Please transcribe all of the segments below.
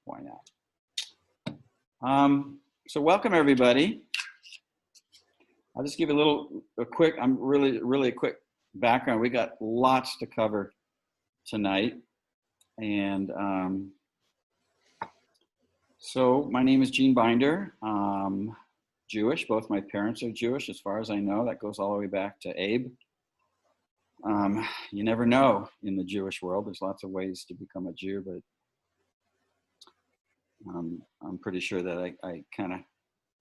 Why not? So welcome everybody. I'll just give you a quick background. We got lots to cover tonight. And so my name is Gene Binder. Jewish. Both my parents are Jewish, as far as I know. That goes all the way back to Abe. You never know in the Jewish world. There's lots of ways to become a Jew, but I'm pretty sure that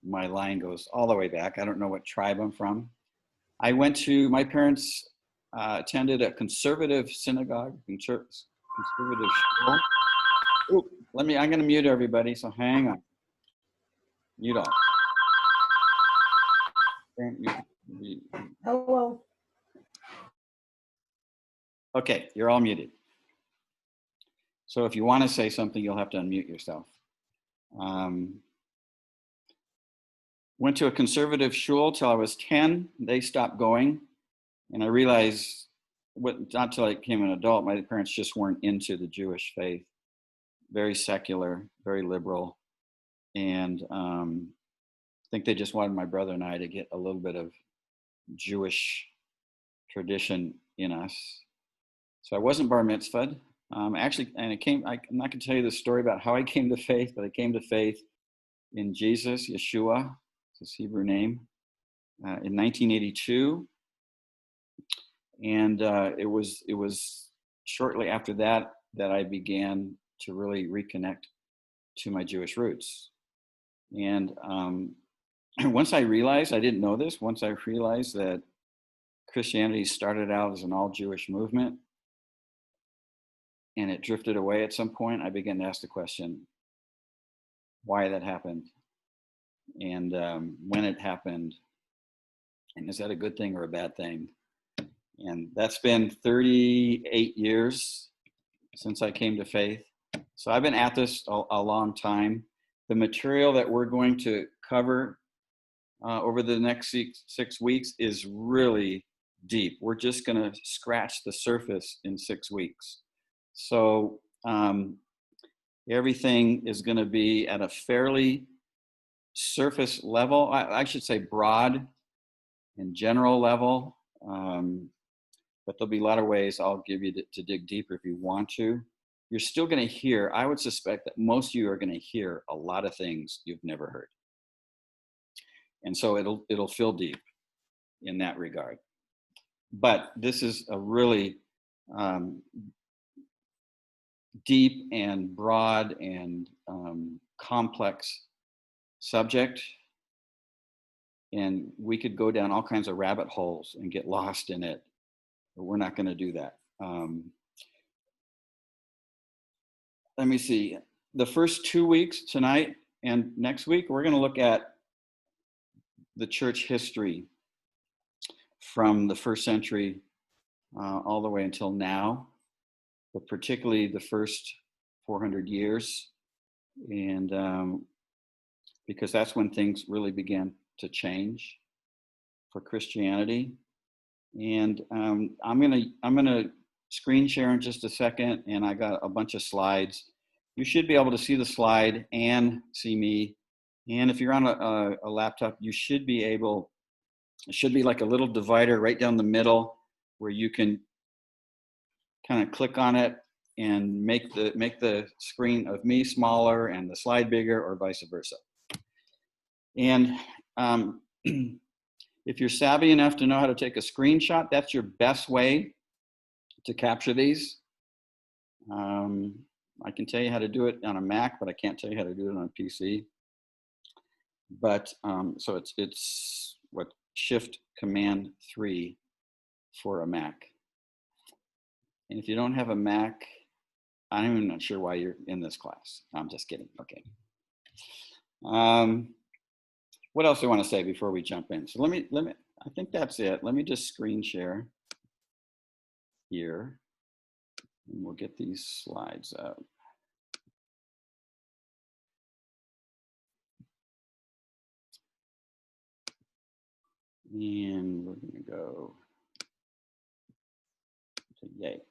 my line goes all the way back. I don't know what tribe I'm from. My parents attended a conservative synagogue, conservative school. Ooh, I'm going to mute everybody, so hang on. Mute off. Hello. Okay, you're all muted. So if you want to say something, you'll have to unmute yourself. Went to a conservative shul till I was 10. They stopped going. And I realized, not till I became an adult, my parents just weren't into the Jewish faith. Very secular, very liberal. And I think they just wanted my brother and I to get a little bit of Jewish tradition in us. So I wasn't bar mitzvahed. Actually, and I'm not going to tell you the story about how I came to faith, but I came to faith in Jesus, Yeshua, his Hebrew name, in 1982. And it was shortly after that I began to really reconnect to my Jewish roots. And once I realized, I didn't know this, once I realized that Christianity started out as an all-Jewish movement and it drifted away at some point, I began to ask the question, why that happened, and when it happened, and is that a good thing or a bad thing? And that's been 38 years since I came to faith. So I've been at this a long time. The material that we're going to cover over the next 6 weeks is really deep. We're just going to scratch the surface in 6 weeks. So everything is going to be at a fairly surface level. I should say broad and general level. But there'll be a lot of ways I'll give you to dig deeper if you want to. You're still going to hear, I would suspect that most of you are going to hear a lot of things you've never heard. And so it'll feel deep in that regard. But this is a really deep and broad and complex subject. And we could go down all kinds of rabbit holes and get lost in it. But we're not going to do that. Let me see. The first 2 weeks, tonight and next week, we're going to look at the church history from the first century all the way until now, but particularly the first 400 years. And because that's when things really began to change for Christianity. And I'm gonna screen share in just a second, and I got a bunch of slides. You should be able to see the slide and see me. And if you're on a laptop, you should be able. It should be like a little divider right down the middle where you can kind of click on it and make the screen of me smaller and the slide bigger, or vice versa. And if you're savvy enough to know how to take a screenshot, that's your best way to capture these. I can tell you how to do it on a Mac, but I can't tell you how to do it on a PC. But so it's what, Shift Command 3 for a Mac. And if you don't have a Mac, I'm even not sure why you're in this class. I'm just kidding. Okay. What else do I want to say before we jump in? So let me, I think that's it. Let me just screen share here, and we'll get these slides up. And we're going to go to yay.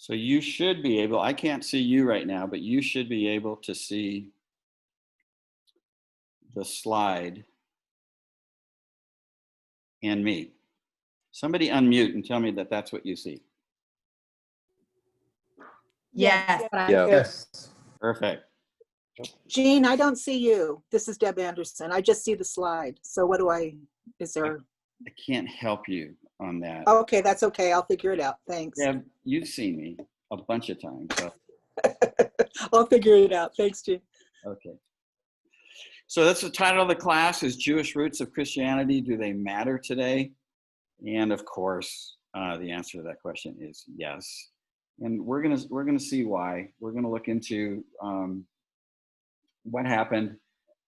So you should be able, I can't see you right now, but you should be able to see the slide and me. Somebody unmute and tell me that that's what you see. Yes. Yes. Perfect. Jean, I don't see you. This is Deb Anderson. I just see the slide. So what do is there? I can't help you on that. Okay, that's okay. I'll figure it out. Thanks. Deb, you've seen me a bunch of times. So. I'll figure it out. Thanks, Jean. Okay. So that's the title of the class, is Jewish Roots of Christianity, Do They Matter Today? And of course, the answer to that question is yes. And we're gonna see why. We're gonna look into what happened,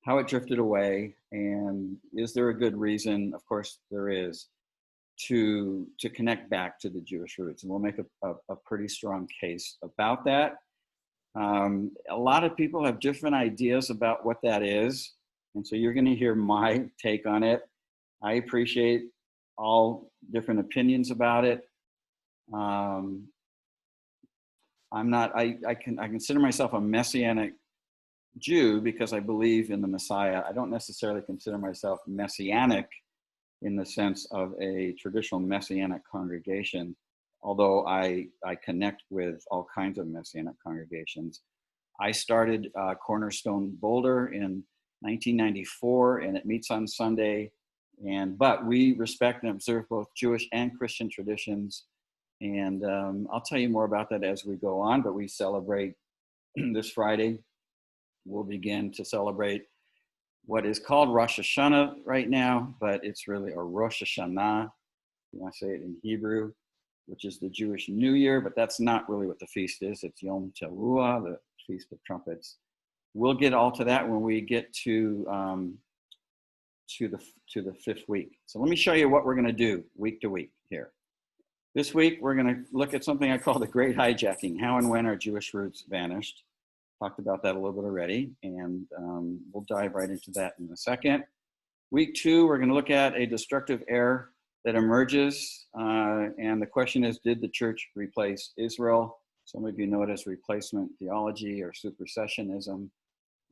how it drifted away, and is there a good reason? Of course there is, to connect back to the Jewish roots. And we'll make a pretty strong case about that. A lot of people have different ideas about what that is. And so you're gonna hear my take on it. I appreciate all different opinions about it. I consider myself a Messianic Jew because I believe in the Messiah. I don't necessarily consider myself Messianic in the sense of a traditional Messianic congregation, although I connect with all kinds of Messianic congregations. I started Cornerstone Boulder in 1994, and it meets on Sunday. But we respect and observe both Jewish and Christian traditions. And I'll tell you more about that as we go on, but we celebrate this Friday. We'll begin to celebrate what is called Rosh Hashanah right now, but it's really a Rosh Hashanah, you want to say it in Hebrew, which is the Jewish New Year, but that's not really what the feast is. It's Yom Teruah, the Feast of Trumpets. We'll get all to that when we get to the fifth week. So let me show you what we're going to do week to week here. This week, we're going to look at something I call the Great Hijacking, how and when our Jewish roots vanished. Talked about that a little bit already, and we'll dive right into that in a second. Week 2, we're going to look at a destructive error that emerges, and the question is, did the church replace Israel? Some of you know it as replacement theology or supersessionism.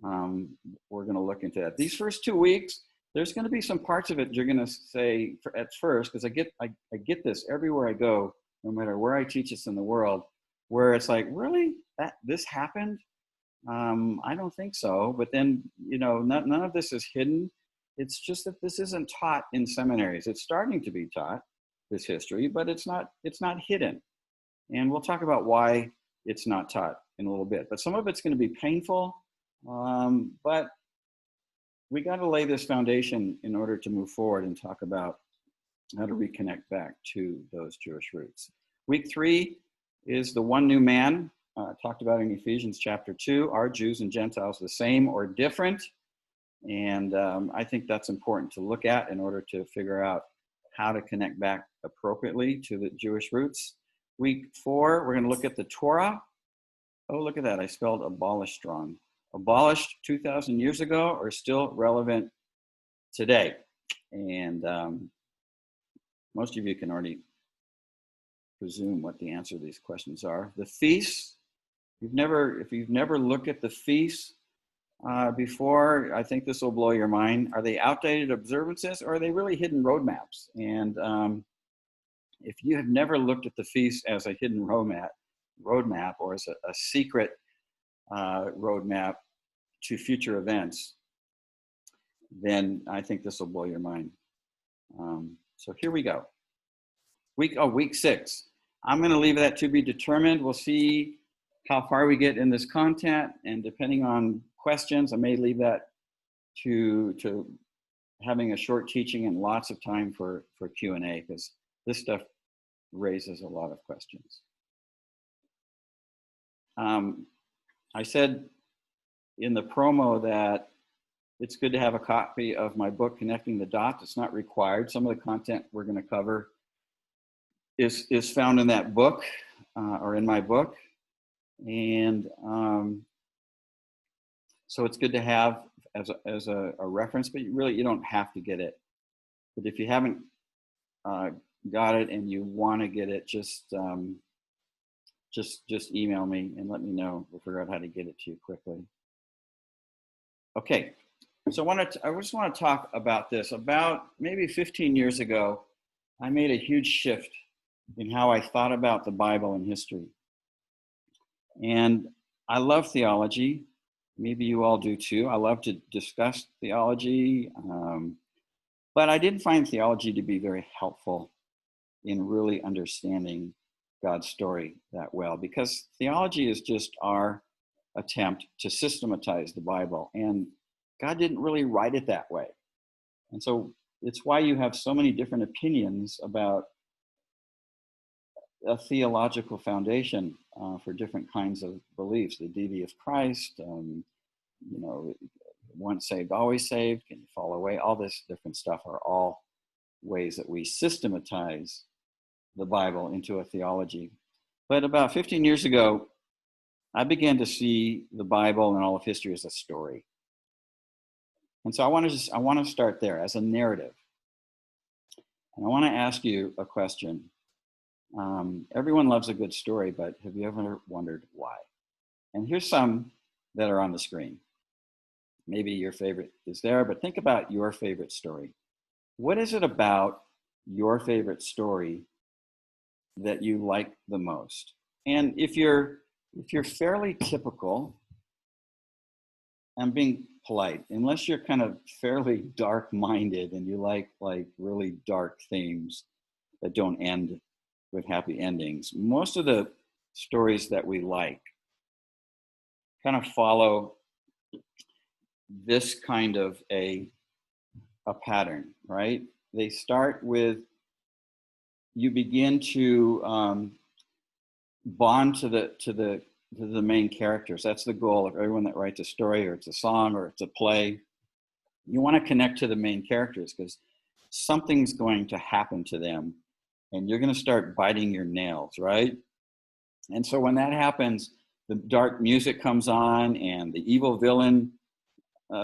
We're going to look into that. These first 2 weeks, there's going to be some parts of it you're going to say at first, because I get this everywhere I go, no matter where I teach this in the world, where it's like, really, this happened? I don't think so. But then, none of this is hidden. It's just that this isn't taught in seminaries. It's starting to be taught, this history, but it's not hidden. And we'll talk about why it's not taught in a little bit. But some of it's going to be painful, but we got to lay this foundation in order to move forward and talk about how to reconnect back to those Jewish roots. Week 3 is the one new man, talked about in Ephesians chapter 2. Are Jews and Gentiles the same or different? And I think that's important to look at in order to figure out how to connect back appropriately to the Jewish roots. Week 4, we're going to look at the Torah. Oh, look at that. I spelled abolished wrong. Abolished 2,000 years ago or still relevant today? And most of you can already presume what the answer to these questions are. The feasts, if you've never looked at the feasts before, I think this will blow your mind. Are they outdated observances or are they really hidden roadmaps? And if you have never looked at the feast as a hidden roadmap or as a secret roadmap to future events, then I think this will blow your mind. So here we go. Week 6. I'm going to leave that to be determined. We'll see how far we get in this content, and depending on questions, I may leave that to having a short teaching and lots of time for Q&A, because this stuff raises a lot of questions. I said in the promo that it's good to have a copy of my book, Connecting the Dots. It's not required. Some of the content we're going to cover is found in that book or in my book. And so it's good to have as a reference, but you don't have to get it. But if you haven't got it and you want to get it, just just email me and let me know. We'll figure out how to get it to you quickly. Okay, so I just want to talk about this. About maybe 15 years ago, I made a huge shift in how I thought about the Bible and history. And I love theology. Maybe you all do too. I love to discuss theology, but I didn't find theology to be very helpful in really understanding God's story that well, because theology is just our attempt to systematize the Bible, and God didn't really write it that way. And so it's why you have so many different opinions about a theological foundation for different kinds of beliefs. The deity of Christ, once saved, always saved, can you fall away? All this different stuff are all ways that we systematize the Bible into a theology. But about 15 years ago, I began to see the Bible and all of history as a story. And so I want to start there as a narrative. And I want to ask you a question. Everyone loves a good story, but have you ever wondered why? And here's some that are on the screen. Maybe your favorite is there, but think about your favorite story. What is it about your favorite story that you like the most? And if you're fairly typical, I'm being polite, unless you're kind of fairly dark-minded and you like really dark themes that don't end with happy endings, most of the stories that we like kind of follow this kind of a pattern, right? They start with, you begin to bond to the main characters. That's the goal of everyone that writes a story, or it's a song, or it's a play. You want to connect to the main characters because something's going to happen to them, and you're going to start biting your nails, right? And so when that happens, the dark music comes on, and the evil villain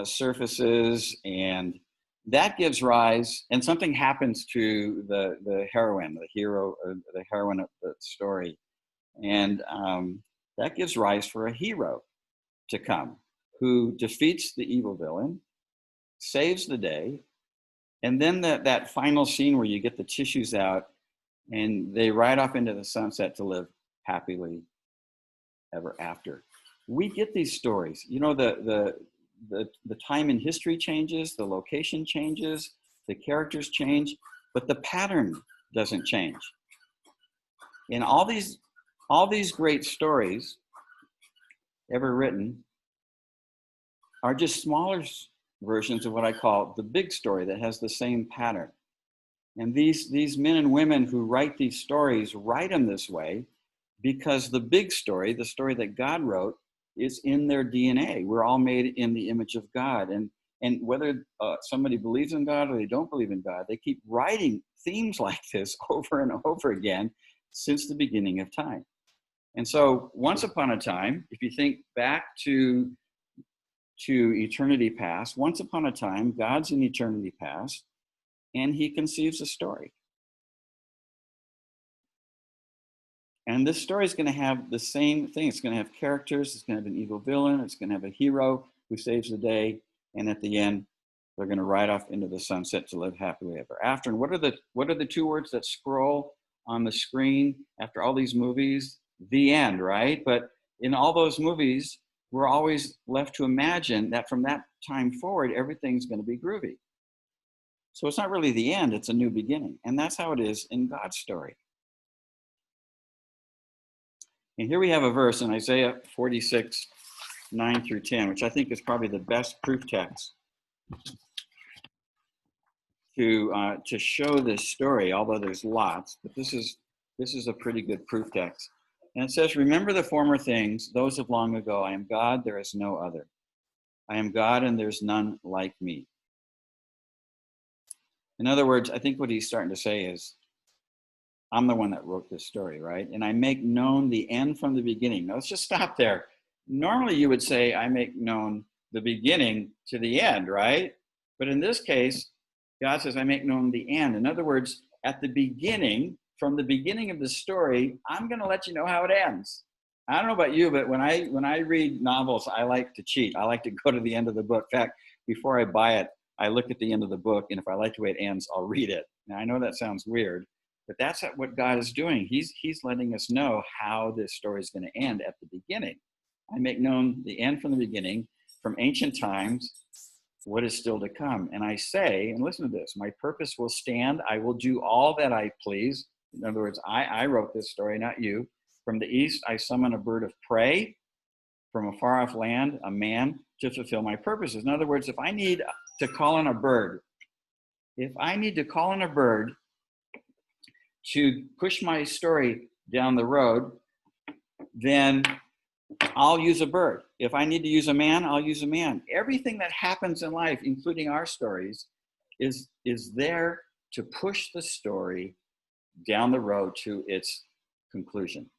surfaces, and that gives rise, and something happens to the heroine, the hero, the heroine of the story, and that gives rise for a hero to come who defeats the evil villain, saves the day, and then that final scene where you get the tissues out and they ride off into the sunset to live happily ever after. We get these stories. You know, the time in history changes, the location changes, the characters change, but the pattern doesn't change. And all these great stories ever written are just smaller versions of what I call the big story that has the same pattern. And these men and women who write these stories write them this way because the big story, the story that God wrote, is in their DNA. We're all made in the image of God. And whether somebody believes in God or they don't believe in God, they keep writing themes like this over and over again since the beginning of time. And so once upon a time, if you think back to eternity past, once upon a time, God's in eternity past, and he conceives a story. And this story is going to have the same thing. It's going to have characters. It's going to have an evil villain. It's going to have a hero who saves the day. And at the end, they're going to ride off into the sunset to live happily ever after. And what are the two words that scroll on the screen after all these movies? The end, right? But in all those movies, we're always left to imagine that from that time forward, everything's going to be groovy. So it's not really the end, it's a new beginning. And that's how it is in God's story. And here we have a verse in Isaiah 46, 9 through 10, which I think is probably the best proof text to show this story, although there's lots, but this is a pretty good proof text. And it says, "Remember the former things, those of long ago. I am God, there is no other. I am God, and there's none like me." In other words, I think what he's starting to say is, I'm the one that wrote this story, right? And I make known the end from the beginning. Now, let's just stop there. Normally, you would say, I make known the beginning to the end, right? But in this case, God says, I make known the end. In other words, at the beginning, from the beginning of the story, I'm going to let you know how it ends. I don't know about you, but when I read novels, I like to cheat. I like to go to the end of the book. In fact, before I buy it, I look at the end of the book, and if I like the way it ends, I'll read it. Now, I know that sounds weird, but that's what God is doing. He's letting us know how this story is going to end at the beginning. I make known the end from the beginning, from ancient times, what is still to come. And I say, and listen to this, my purpose will stand. I will do all that I please. In other words, I wrote this story, not you. From the east, I summon a bird of prey. From a far off land, a man to fulfill my purposes. In other words, if I need to call in a bird to push my story down the road, then I'll use a bird. If I need to use a man, I'll use a man. Everything that happens in life, including our stories, is there to push the story down the road to its conclusion.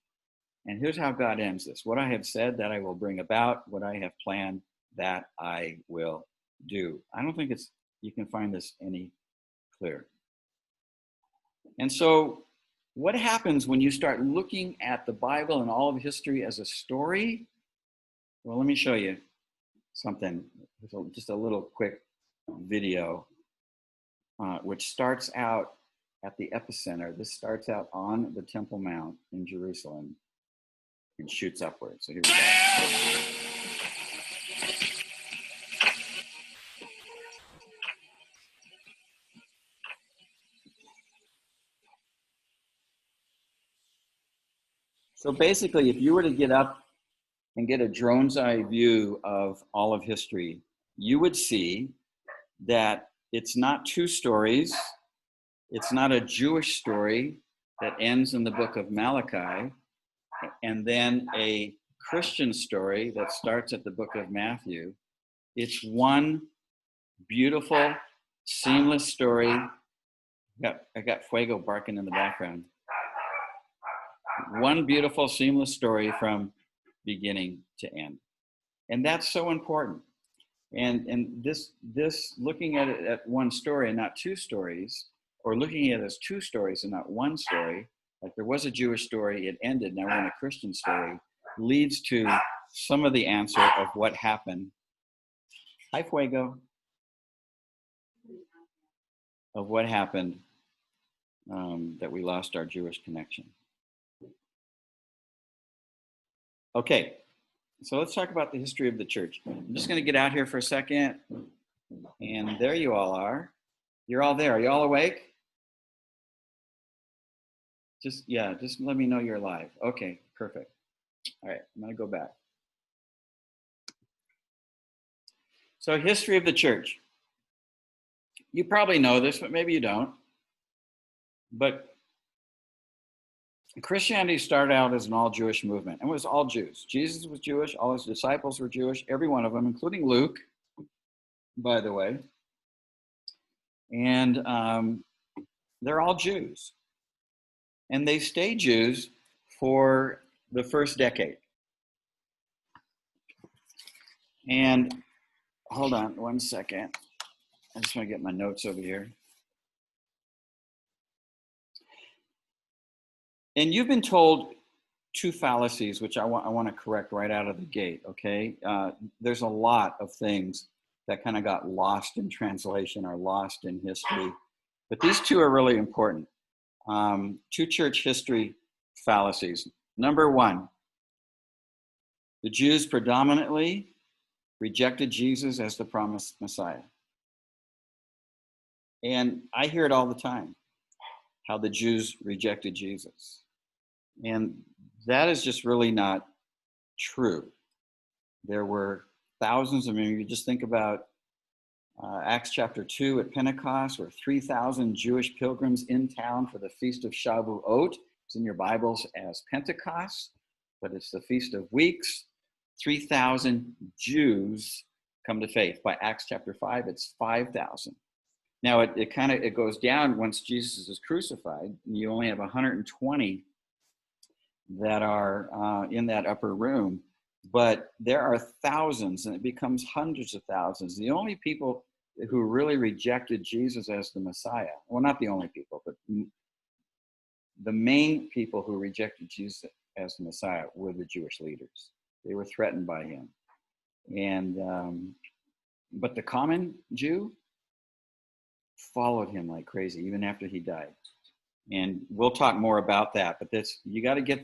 And here's how God ends this. What I have said, that I will bring about. What I have planned, that I will do. I don't think you can find this any clearer. And so what happens when you start looking at the Bible and all of history as a story? Well, let me show you something. Just a little quick video, which starts out at the epicenter. This starts out on the Temple Mount in Jerusalem and shoots upward. So here we go. So basically, if you were to get up and get a drone's eye view of all of history, you would see that it's not two stories. It's not a Jewish story that ends in the book of Malachi, and then a Christian story that starts at the book of Matthew. It's one beautiful, seamless story. I got Fuego barking in the background. One beautiful, seamless story from beginning to end. And that's so important. And this looking at it at one story and not two stories, or looking at it as two stories and not one story, like there was a Jewish story, it ended, now we're in a Christian story, leads to some of the answer of what happened. Hi, Fuego. Of what happened that we lost our Jewish connection. Okay, so let's talk about the history of the church. I'm just going to get out here for a second. And there you all are. You're all there. Are you all awake? Just let me know you're alive. Okay, perfect. All right, I'm going to go back. So, history of the church. You probably know this, but maybe you don't. But Christianity started out as an all-Jewish movement. It was all Jews. Jesus was Jewish. All his disciples were Jewish. Every one of them, including Luke, by the way. And they're all Jews. And they stayed Jews for the first decade. And hold on one second. I just want to get my notes over here. And you've been told two fallacies, which I want to correct right out of the gate, okay? There's a lot of things that kind of got lost in translation or lost in history. But these two are really important. Two church history fallacies. Number one, the Jews predominantly rejected Jesus as the promised Messiah. And I hear it all the time, how the Jews rejected Jesus. And that is just really not true. There were thousands of, you just think about Acts chapter 2 at Pentecost, where 3,000 Jewish pilgrims in town for the Feast of Shavuot. It's in your Bibles as Pentecost, but it's the Feast of Weeks. 3,000 Jews come to faith. By Acts chapter 5, it's 5,000. Now, it goes down once Jesus is crucified. And you only have 120 that are in that upper room. But there are thousands, and it becomes hundreds of thousands. The only people who really rejected Jesus as the Messiah, well, not the only people, but the main people who rejected Jesus as the Messiah were the Jewish leaders. They were threatened by him. And but the common Jew followed him like crazy, even after he died. And we'll talk more about that. But this, you got to get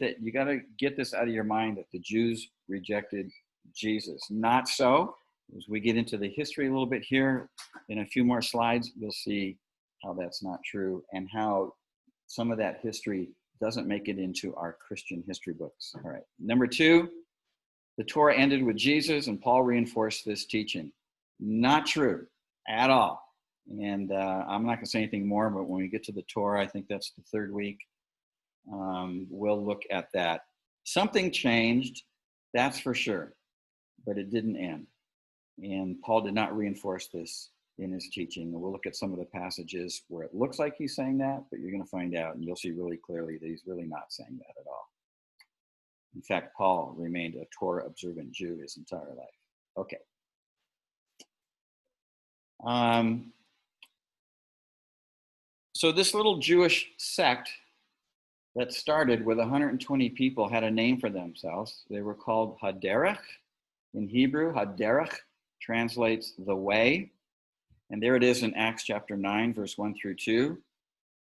this out of your mind, that the Jews rejected Jesus. Not so. As we get into the history a little bit here, in a few more slides, you'll see how that's not true, and how some of that history doesn't make it into our Christian history books. All right. Number 2, the Torah ended with Jesus, and Paul reinforced this teaching. Not true at all. And I'm not going to say anything more, but when we get to the Torah, I think that's the 3rd week, we'll look at that. Something changed, that's for sure, but it didn't end. And Paul did not reinforce this in his teaching. We'll look at some of the passages where it looks like he's saying that, but you're going to find out, and you'll see really clearly that he's really not saying that at all. In fact, Paul remained a Torah-observant Jew his entire life. Okay. So this little Jewish sect that started with 120 people had a name for themselves. They were called Haderach. In Hebrew, Haderach translates the way. And there it is in Acts chapter 9, verse 1 through 2.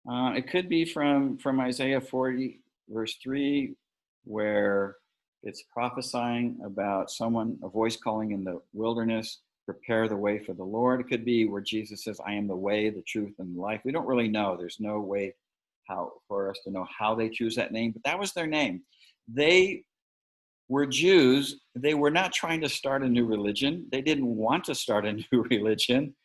It could be from Isaiah 40, verse 3, where it's prophesying about someone, a voice calling in the wilderness, prepare the way for the Lord. It could be where Jesus says, I am the way, the truth, and the life. We don't really know. There's no way for us to know how they choose that name, but that was their name. They were Jews. They were not trying to start a new religion. They didn't want to start a new religion.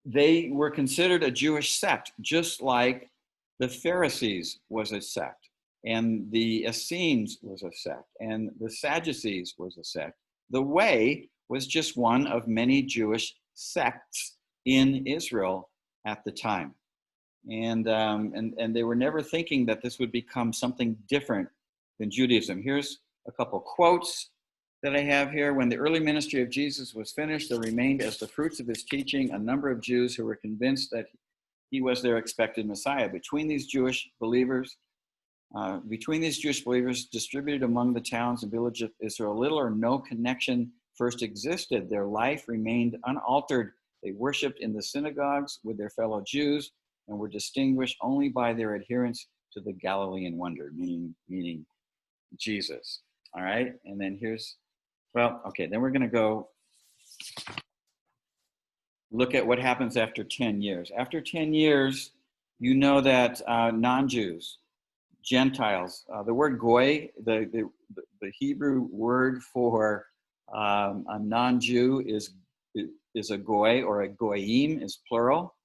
They were considered a Jewish sect, just like the Pharisees was a sect, and the Essenes was a sect, and the Sadducees was a sect. The Way was just one of many Jewish sects in Israel at the time. And they were never thinking that this would become something different than Judaism. Here's a couple quotes that I have here. When the early ministry of Jesus was finished, there remained as the fruits of his teaching a number of Jews who were convinced that he was their expected Messiah. Between these Jewish believers distributed among the towns and villages of Israel, little or no connection first existed. Their life remained unaltered. They worshiped in the synagogues with their fellow Jews and were distinguished only by their adherence to the Galilean wonder, meaning Jesus. All right, and then then we're going to go look at what happens after 10 years. After 10 years, you know that non-Jews, Gentiles, the word goy, the Hebrew word for a non-Jew is a goy, or a goyim is plural,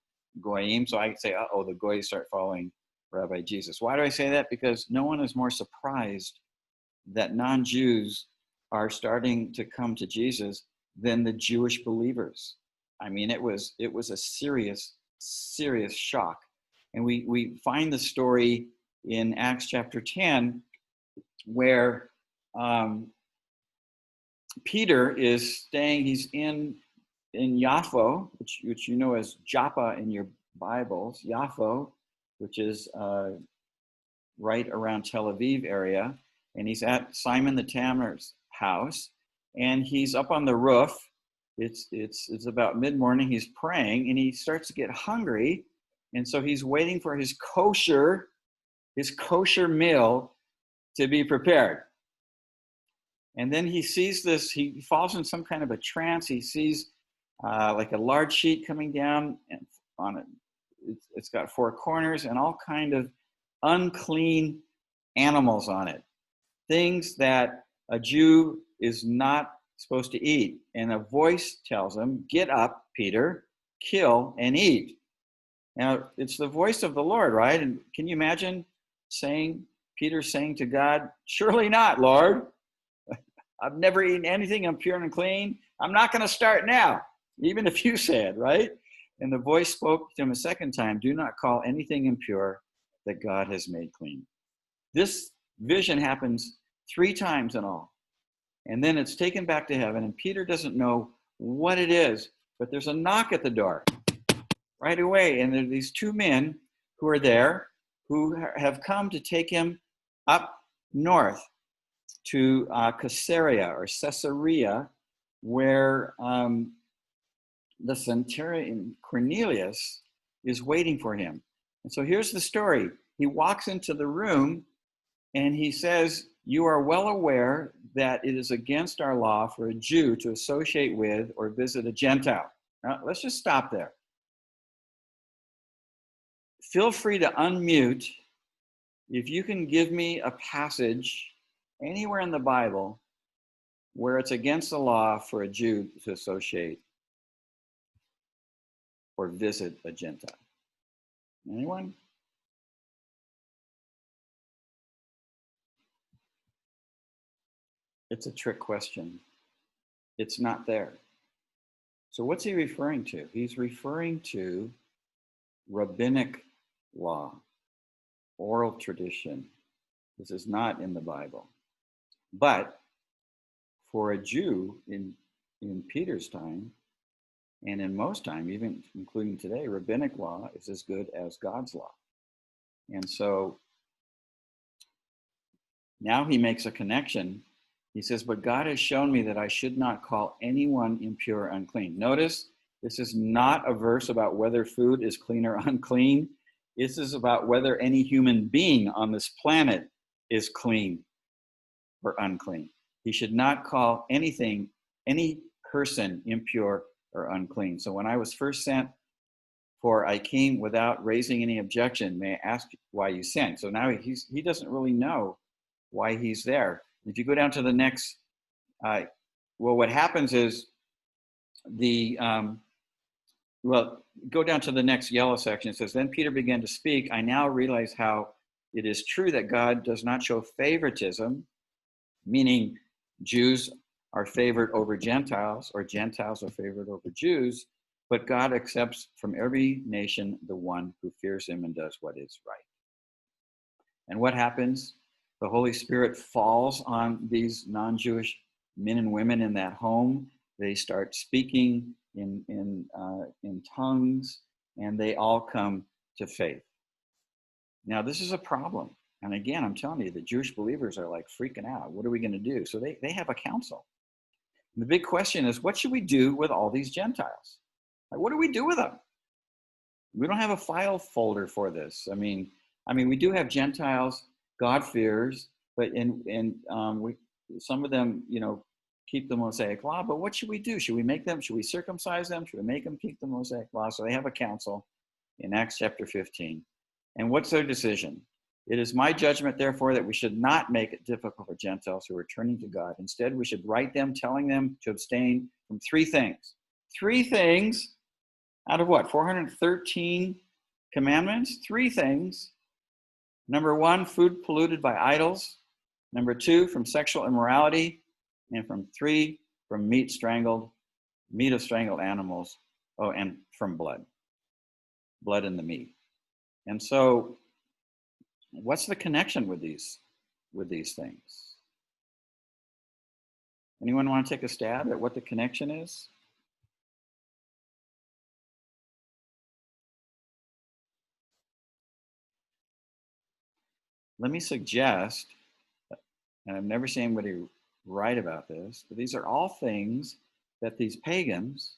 goyim. So I say, the goys start following Rabbi Jesus. Why do I say that? Because no one is more surprised that non-Jews are starting to come to Jesus than the Jewish believers. I mean, it was a serious shock. And we find the story in Acts chapter 10, where Peter is staying, he's in Yaffo, which you know as Joppa in your Bibles, Yaffo, which is right around Tel Aviv area. And he's at Simon the Tanner's house, and he's up on the roof. It's about mid-morning. He's praying, and he starts to get hungry, and so he's waiting for his kosher meal to be prepared. And then he sees this. He falls in some kind of a trance. He sees like a large sheet coming down, and on it, it's got 4 corners and all kind of unclean animals on it. Things that a Jew is not supposed to eat. And a voice tells him, get up, Peter, kill and eat. Now, it's the voice of the Lord, right? And can you imagine Peter saying to God, surely not, Lord. I've never eaten anything impure and unclean. I'm not going to start now, even if you say it, right? And the voice spoke to him a second time, do not call anything impure that God has made clean. This vision happens 3 times in all. And then it's taken back to heaven, and Peter doesn't know what it is, but there's a knock at the door right away. And there are these 2 men who are there who have come to take him up north to Caesarea or Caesarea, where the centurion Cornelius is waiting for him. And so here's the story. He walks into the room and he says, "You are well aware that it is against our law for a Jew to associate with or visit a Gentile." Now, let's just stop there. Feel free to unmute if you can give me a passage anywhere in the Bible where it's against the law for a Jew to associate or visit a Gentile. Anyone? It's a trick question. It's not there. So what's he referring to? He's referring to rabbinic law, oral tradition. This is not in the Bible. But for a Jew in Peter's time, and in most time, even including today, rabbinic law is as good as God's law. And so now he makes a connection. He says, "But God has shown me that I should not call anyone impure or unclean." Notice, this is not a verse about whether food is clean or unclean. This is about whether any human being on this planet is clean or unclean. He should not call anything, any person impure or unclean. So when I was first sent for, I came without raising any objection. May I ask why you sent? So now he doesn't really know why he's there. If you go down to the next, what happens is go down to the next yellow section. It says, "Then Peter began to speak. I now realize how it is true that God does not show favoritism," meaning Jews are favored over Gentiles or Gentiles are favored over Jews, "but God accepts from every nation the one who fears him and does what is right." And what happens? The Holy Spirit falls on these non-Jewish men and women in that home. They start speaking in tongues, and they all come to faith. Now, this is a problem. And again, I'm telling you, the Jewish believers are like freaking out. What are we going to do? So they have a council. And the big question is, what should we do with all these Gentiles? Like, what do we do with them? We don't have a file folder for this. I mean, we do have Gentiles, God-fearers, but some of them, keep the Mosaic law. But what should we do? Should we circumcise them? Should we make them keep the Mosaic law? So they have a council in Acts chapter 15. And what's their decision? "It is my judgment, therefore, that we should not make it difficult for Gentiles who are turning to God. Instead, we should write them, telling them to abstain from three things." Three things out of what? 413 commandments? Three things. Number one, food polluted by idols. Number two, from sexual immorality. And from three, from meat of strangled animals. Oh, and from blood in the meat. And so, what's the connection with these things? Anyone want to take a stab at what the connection is? Let me suggest, and I've never seen anybody write about this, but these are all things that these pagans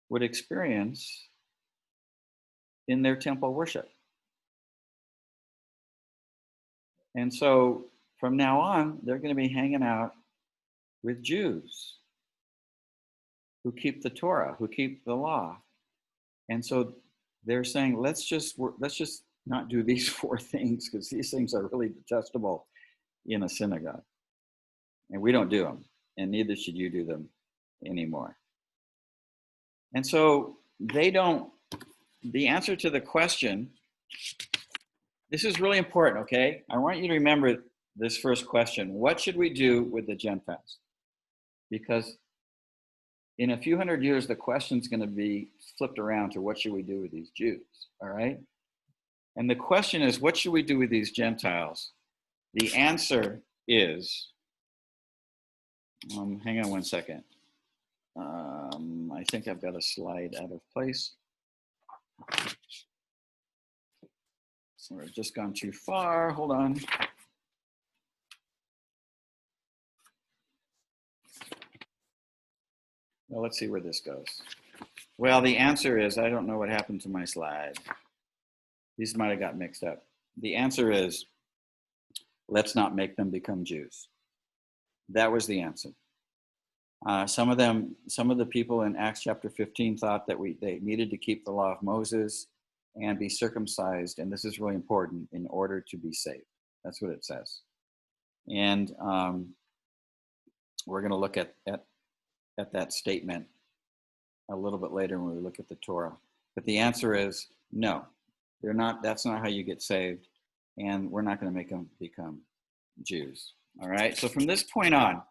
would experience in their temple worship. And so from now on, they're going to be hanging out with Jews who keep the Torah, who keep the law. And so they're saying, let's just not do these four things, because these things are really detestable in a synagogue. And we don't do them, and neither should you do them anymore. And so the answer to the question, this is really important, okay? I want you to remember this first question. What should we do with the Gentiles? Because in a few hundred years, the question's going to be flipped around to what should we do with these Jews, all right? And the question is, what should we do with these Gentiles? The answer is, hang on one second. I think I've got a slide out of place. We've just gone too far. Hold on. Well, let's see where this goes. Well, the answer is, I don't know what happened to my slide. These might have got mixed up. The answer is, let's not make them become Jews. That was the answer. Some of the people in Acts chapter 15 thought that they needed to keep the law of Moses and be circumcised, and this is really important, in order to be saved. That's what it says. And we're going to look at that statement a little bit later when we look at the Torah. But the answer is no, they're not. That's not how you get saved, and we're not going to make them become Jews. All right. So from this point on,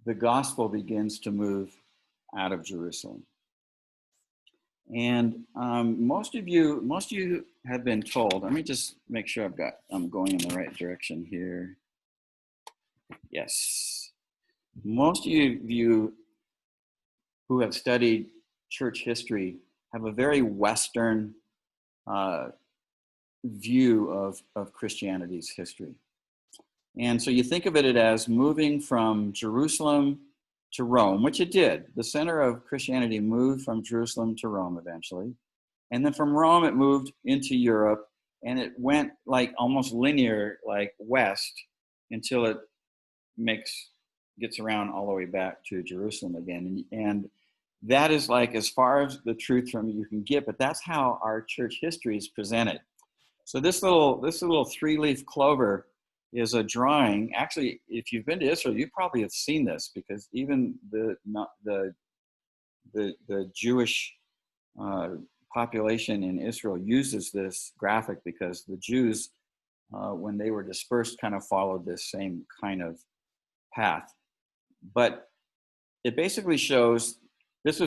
the gospel begins to move out of Jerusalem. And most of you have been told. Let me just make sure I'm going in the right direction here. Yes. Most of you who have studied church history have a very Western view of Christianity's history. And so you think of it as moving from Jerusalem to Rome, which it did. The center of Christianity moved from Jerusalem to Rome eventually. And then from Rome, it moved into Europe, and it went like almost linear, like west, until it gets around all the way back to Jerusalem again. And that is like as far as the truth from you can get, but that's how our church history is presented. So this little three-leaf clover is a drawing. Actually, if you've been to Israel, you probably have seen this, because even the Jewish population in Israel uses this graphic, because the Jews, when they were dispersed, kind of followed this same kind of path. But it basically shows this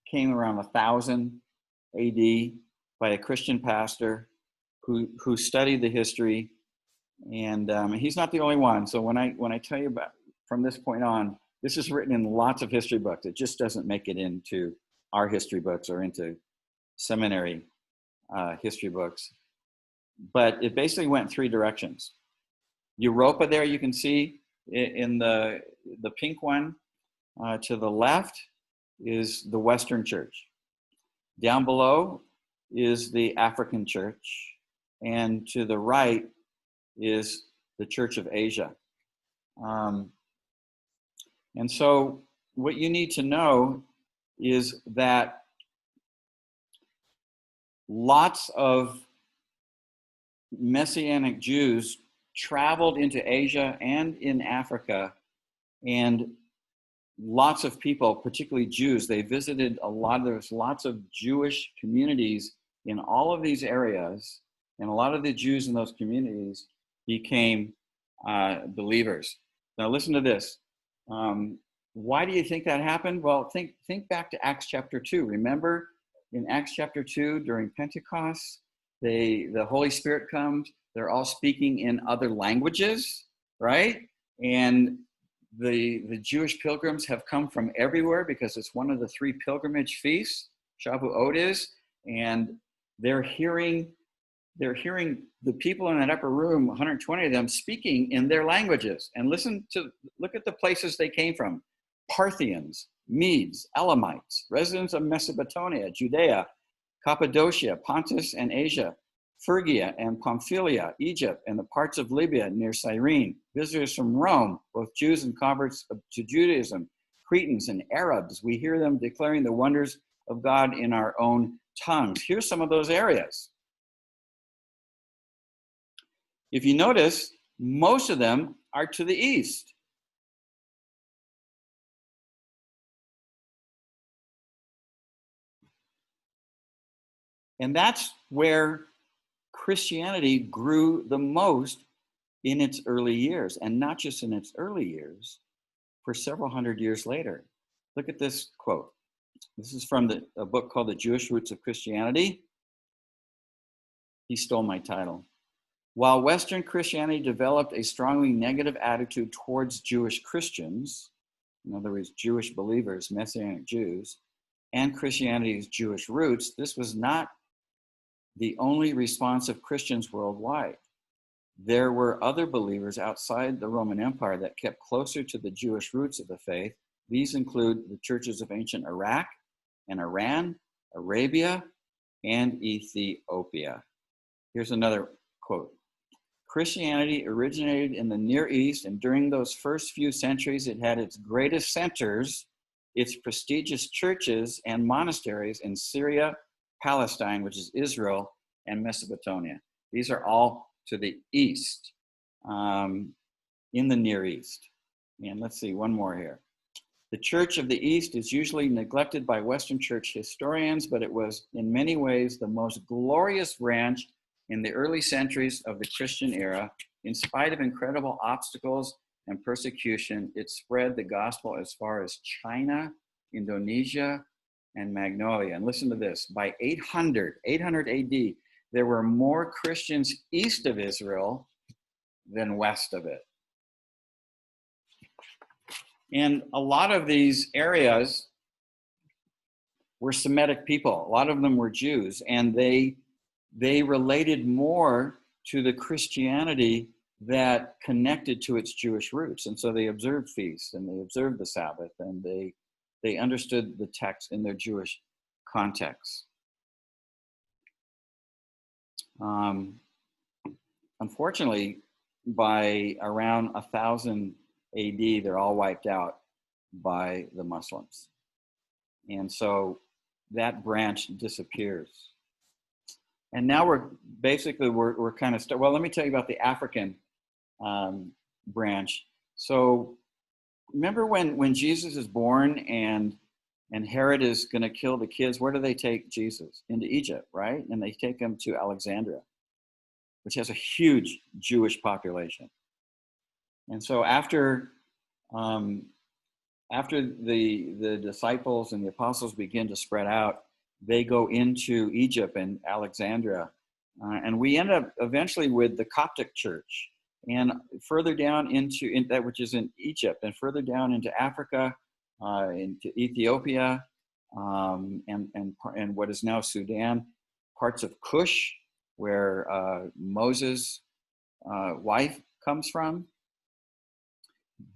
came around 1000 AD by a Christian pastor who studied the history, and he's not the only one. So when I tell you about from this point on, this is written in lots of history books. It just doesn't make it into our history books or into seminary history books. But it basically went three directions. Europa, there you can see in the pink one, to the left is the Western Church. Down below is the African Church, and to the right is the Church of Asia. And so what you need to know is that lots of Messianic Jews traveled into Asia and in Africa, and lots of people, particularly Jews, they visited there's lots of Jewish communities in all of these areas, and a lot of the Jews in those communities became believers. Now listen to this. Why do you think that happened? Well, think back to Acts chapter 2. Remember in Acts chapter 2, during Pentecost, the Holy Spirit comes, they're all speaking in other languages, right? And the Jewish pilgrims have come from everywhere, because it's one of the three pilgrimage feasts, Shavuot is, and they're hearing the people in that upper room, 120 of them, speaking in their languages. And look at the places they came from: Parthians, Medes, Elamites, residents of Mesopotamia, Judea, Cappadocia, Pontus and Asia, Phrygia and Pamphylia, Egypt, and the parts of Libya near Cyrene, visitors from Rome, both Jews and converts to Judaism, Cretans and Arabs. We hear them declaring the wonders of God in our own tongues. Here's some of those areas. If you notice, most of them are to the east. And that's where Christianity grew the most in its early years, and not just in its early years, for several hundred years later. Look at this quote. This is from a book called The Jewish Roots of Christianity. He stole my title. While Western Christianity developed a strongly negative attitude towards Jewish Christians, in other words, Jewish believers, Messianic Jews, and Christianity's Jewish roots, this was not the only response of Christians worldwide. There were other believers outside the Roman Empire that kept closer to the Jewish roots of the faith. These include the churches of ancient Iraq and Iran, Arabia, and Ethiopia. Here's another quote. Christianity originated in the Near East, and during those first few centuries, it had its greatest centers, its prestigious churches and monasteries in Syria, Palestine, which is Israel, and Mesopotamia. These are all to the east, in the Near East. And let's see, one more here. The Church of the East is usually neglected by Western church historians, but it was in many ways the most glorious branch in the early centuries of the Christian era. In spite of incredible obstacles and persecution, it spread the gospel as far as China, Indonesia, and Magnolia. And listen to this, by 800 AD, there were more Christians east of Israel than west of it. And a lot of these areas were Semitic people. A lot of them were Jews, and they related more to the Christianity that connected to its Jewish roots. And so they observed feasts, and they observed the Sabbath, and they understood the text in their Jewish context. Unfortunately, by around 1000 AD, they're all wiped out by the Muslims. And so that branch disappears. And now we're kind of well, let me tell you about the African branch. So remember when Jesus is born and Herod is going to kill the kids, where do they take Jesus? Into Egypt, right? And they take him to Alexandria, which has a huge Jewish population. And so after the disciples and the apostles begin to spread out, they go into Egypt and Alexandria. And we end up eventually with the Coptic church, and further down into that, which is in Egypt, and further down into Africa, into Ethiopia, and what is now Sudan, parts of Cush, where Moses' wife comes from.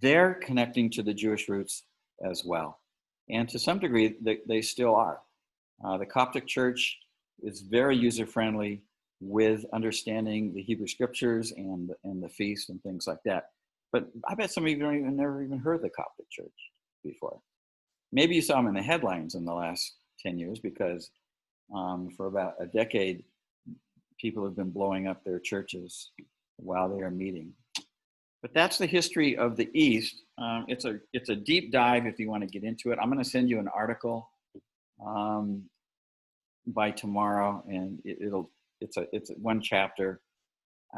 They're connecting to the Jewish roots as well. And to some degree, they still are. The Coptic church is very user-friendly with understanding the Hebrew scriptures and the feast and things like that. But I bet some of you never even heard the Coptic church before. Maybe you saw them in the headlines in the last 10 years because for about a decade, people have been blowing up their churches while they are meeting. But that's the history of the East. It's a deep dive if you want to get into it. I'm going to send you an article by tomorrow, and it's one chapter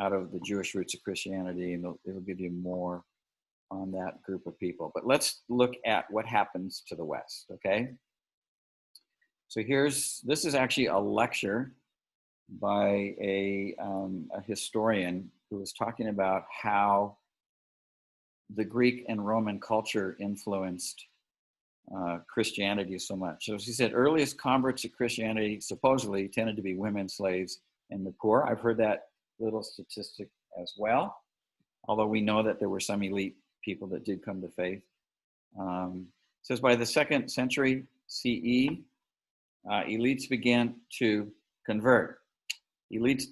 out of the Jewish roots of Christianity, and it'll give you more on that group of people. But let's look at what happens to the West, okay? So this is actually a lecture by a historian who was talking about how the Greek and Roman culture influenced Christianity so much. So she said earliest converts to Christianity supposedly tended to be women, slaves, and the poor. I've heard that little statistic as well, although we know that there were some elite people that did come to faith. It says by the 2nd century CE, elites began to convert. Elites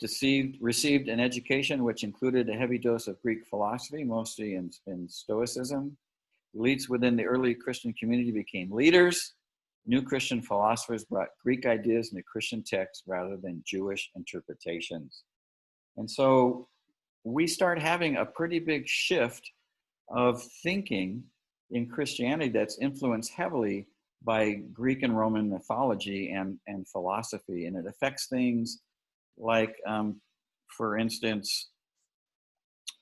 received an education which included a heavy dose of Greek philosophy, mostly in Stoicism. Elites within the early Christian community became leaders. New Christian philosophers brought Greek ideas into Christian texts rather than Jewish interpretations. And so we start having a pretty big shift of thinking in Christianity that's influenced heavily by Greek and Roman mythology and philosophy. And it affects things like, for instance,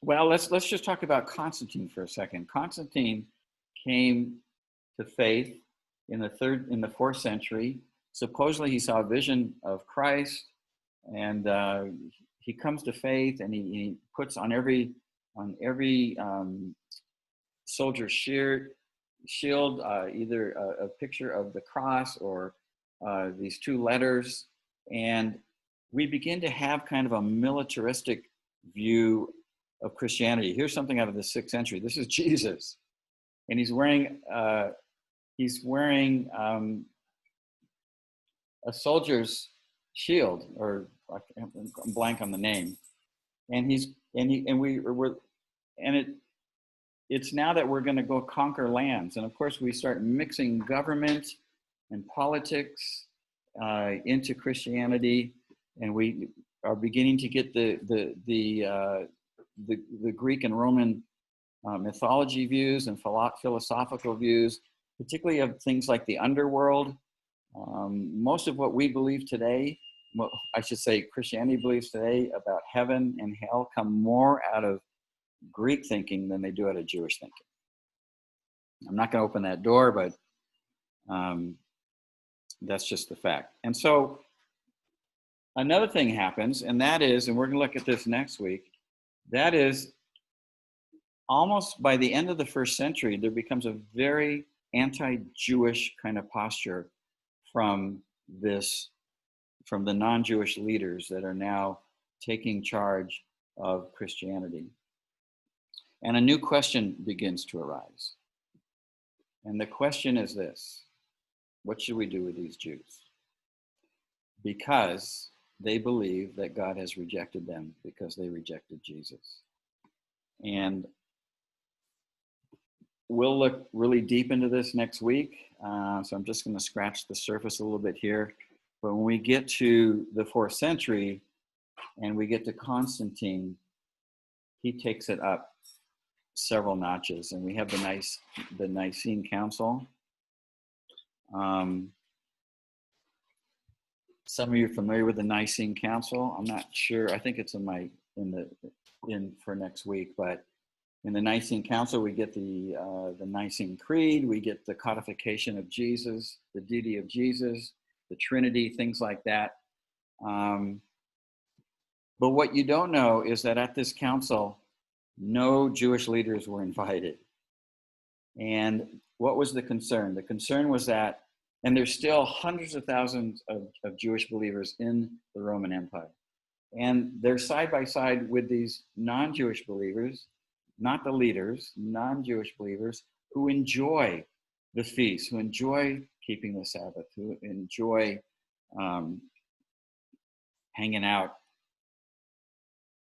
well, let's just talk about Constantine for a second. Constantine came to faith in the 4th century. Supposedly he saw a vision of Christ, and he comes to faith, and he puts on every soldier's shirt shield, either a picture of the cross or these two letters. And we begin to have kind of a militaristic view of Christianity. Here's something out of the 6th century. This is Jesus, and he's wearing a soldier's shield, or I'm blank on the name. And it's now that we're going to go conquer lands, and of course we start mixing government and politics into Christianity, and we are beginning to get the Greek and Roman mythology views and philosophical views, particularly of things like the underworld. Most of what we believe today, what I should say Christianity believes today about heaven and hell, come more out of Greek thinking than they do out of Jewish thinking. I'm not going to open that door, but that's just the fact. And so another thing happens, and that is, and we're going to look at this next week, that is almost by the end of the 1st century, there becomes a very anti-Jewish kind of posture from the non-Jewish leaders that are now taking charge of Christianity. And a new question begins to arise. And the question is this: what should we do with these Jews? Because they believe that God has rejected them because they rejected Jesus. And we'll look really deep into this next week. So I'm just going to scratch the surface a little bit here. But when we get to the 4th century and we get to Constantine, he takes it up several notches, and we have the Nicene Council. Some of you are familiar with the Nicene Council. I'm not sure. I think it's in for next week. But in the Nicene Council, we get the Nicene Creed. We get the codification of Jesus, the deity of Jesus, the Trinity, things like that. But what you don't know is that at this council, no Jewish leaders were invited. And what was the concern? The concern was that, and there's still hundreds of thousands of Jewish believers in the Roman Empire. And they're side by side with these non-Jewish believers, not the leaders, non-Jewish believers who enjoy the feast, who enjoy keeping the Sabbath, who enjoy hanging out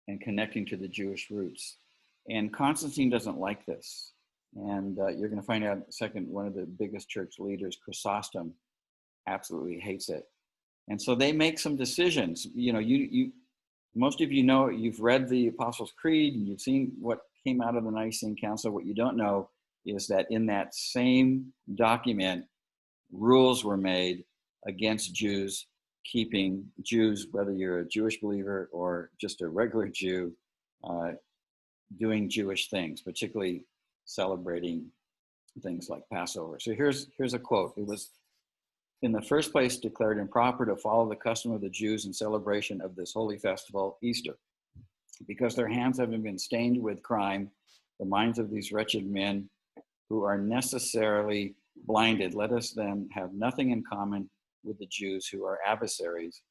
and connecting to the Jewish roots. And Constantine doesn't like this. And you're going to find out in a second, one of the biggest church leaders, Chrysostom, absolutely hates it. And so they make some decisions. You know, most of you know, you've read the Apostles' Creed, and you've seen what came out of the Nicene Council. What you don't know is that in that same document, rules were made against Jews, keeping Jews, whether you're a Jewish believer or just a regular Jew, doing Jewish things, particularly celebrating things like Passover. So here's a quote. It was, in the first place, declared improper to follow the custom of the Jews in celebration of this holy festival, Easter. Because their hands having been stained with crime, the minds of these wretched men who are necessarily blinded, let us then have nothing in common with the Jews who are adversaries.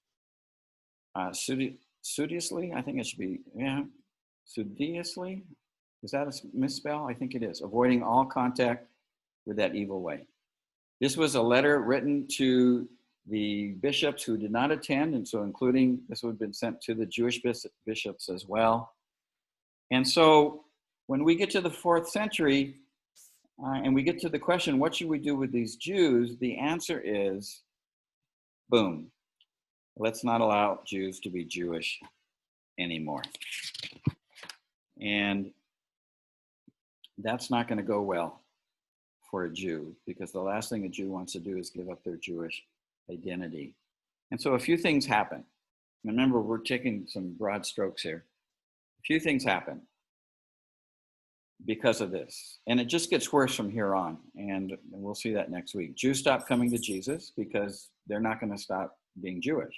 Studiously, I think it should be, studiously? Is that a misspell? I think it is. Avoiding all contact with that evil way. This was a letter written to the bishops who did not attend, and so including, this would have been sent to the Jewish bishops as well. And so when we get to the 4th century, and we get to the question, what should we do with these Jews? The answer is, boom, let's not allow Jews to be Jewish anymore. And that's not going to go well for a Jew, because the last thing a Jew wants to do is give up their Jewish identity. And so a few things happen. Remember, we're taking some broad strokes here. A few things happen because of this. And it just gets worse from here on. And we'll see that next week. Jews stop coming to Jesus because they're not going to stop being Jewish.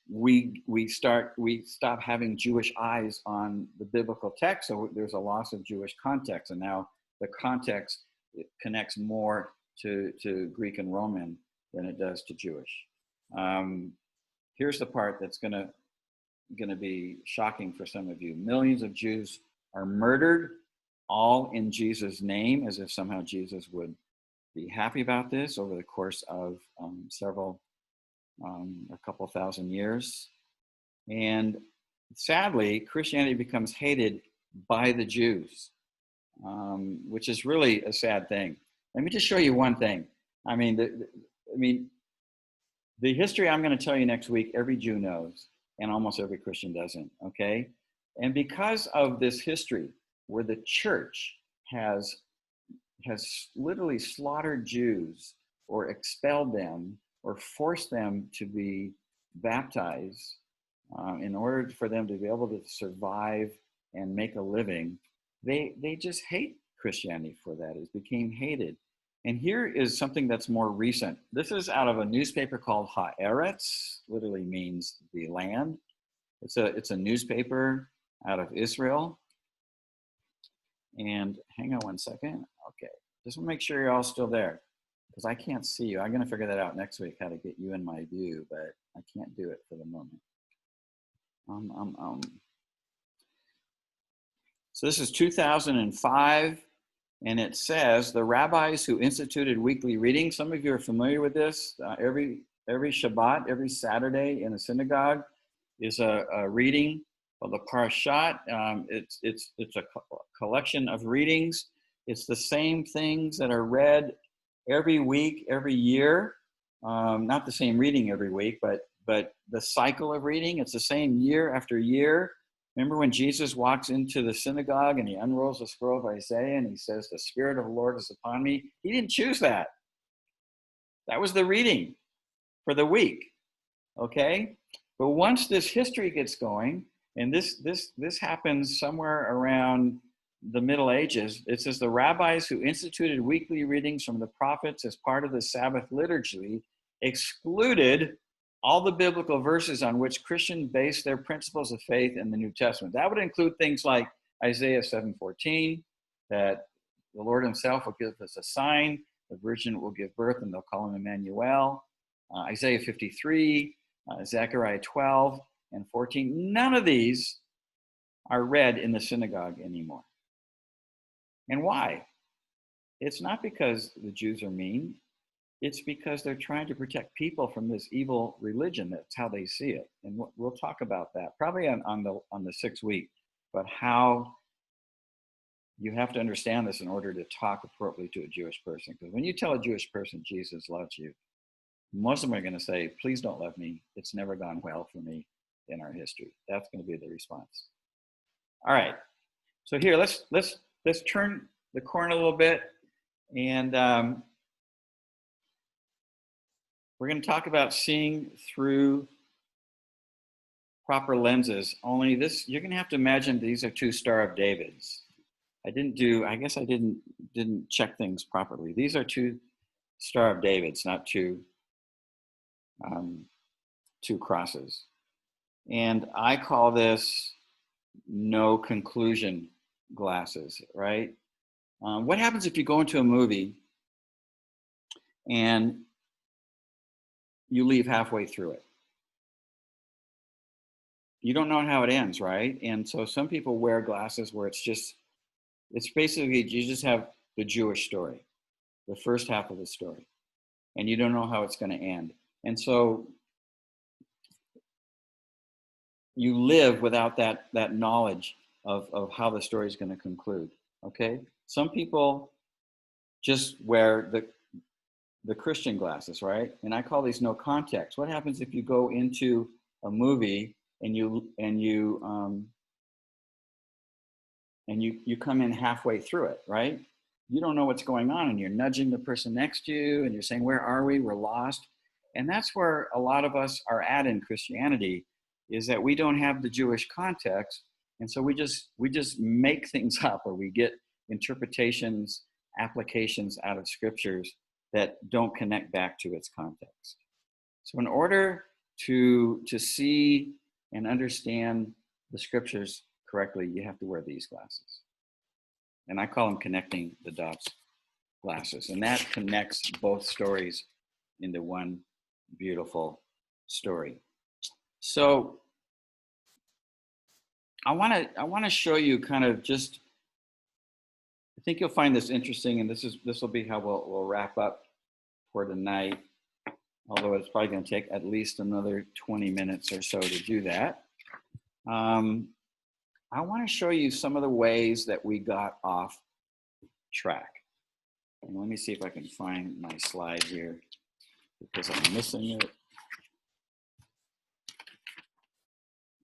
We stop having Jewish eyes on the biblical text, so there's a loss of Jewish context. And now the context, it connects more to Greek and Roman than it does to Jewish. Here's the part that's going to be shocking for some of you. Millions of Jews are murdered, all in Jesus' name, as if somehow Jesus would be happy about this over the course of a couple thousand years. And sadly, Christianity becomes hated by the Jews, which is really a sad thing. Let me just show you one thing. I mean, the history I'm going to tell you next week, every Jew knows, and almost every Christian doesn't, okay? And because of this history, where the church has literally slaughtered Jews or expelled them or forced them to be baptized in order for them to be able to survive and make a living, they just hate Christianity for that. It became hated. And here is something that's more recent. This is out of a newspaper called Haaretz, literally means the land. It's a newspaper out of Israel. And hang on one second. Okay, just want to make sure you're all still there, because I can't see you. I'm going to figure that out next week, how to get you in my view, but I can't do it for the moment. So this is 2005, and it says the rabbis who instituted weekly reading. Some of you are familiar with this. Every Shabbat, every Saturday in a synagogue is a reading called the Parashat. It's a collection of readings. It's the same things that are read every week, every year. Not the same reading every week, but the cycle of reading. It's the same year after year. Remember when Jesus walks into the synagogue and he unrolls the scroll of Isaiah and he says, "The Spirit of the Lord is upon me." He didn't choose that. That was the reading for the week, okay? But once this history gets going, and this happens somewhere around the Middle Ages, it says the rabbis who instituted weekly readings from the prophets as part of the Sabbath liturgy excluded all the biblical verses on which Christians base their principles of faith in the New Testament. That would include things like Isaiah 7:14, that the Lord himself will give us a sign, the virgin will give birth and they'll call him Emmanuel. Isaiah 53, Zechariah 12 and 14. None of these are read in the synagogue anymore. And why? It's not because the Jews are mean. It's because they're trying to protect people from this evil religion. That's how they see it. And we'll talk about that probably on the 6th week, but how you have to understand this in order to talk appropriately to a Jewish person. Because when you tell a Jewish person Jesus loves you, most of them are going to say, "Please don't love me. It's never gone well for me in our history." That's going to be the response. All right. So here, let's turn the corner a little bit, and we're going to talk about seeing through proper lenses. Only this, you're going to have to imagine these are 2 Star of Davids. I guess I didn't check things properly. These are 2 Star of Davids, not 2 crosses. And I call this no conclusion glasses, right? What happens if you go into a movie and you leave halfway through it? You don't know how it ends, right? And so some people wear glasses where it's basically, you just have the Jewish story, the first half of the story, and you don't know how it's going to end. And so you live without that knowledge of how the story is going to conclude, okay? Some people just wear the Christian glasses, right? And I call these no context. What happens if you go into a movie and you come in halfway through it, right? You don't know what's going on, and you're nudging the person next to you, and you're saying, "Where are we? We're lost." And that's where a lot of us are at in Christianity, is that we don't have the Jewish context, and so we just make things up, or we get interpretations, applications out of scriptures that don't connect back to its context. So in order to see and understand the scriptures correctly, you have to wear these glasses. And I call them connecting the dots glasses. And that connects both stories into one beautiful story. So I want to show you kind of just, I think you'll find this interesting, and this will be how we'll wrap up for tonight, although it's probably going to take at least another 20 minutes or so to do that. I want to show you some of the ways that we got off track. And let me see if I can find my slide here because I'm missing it.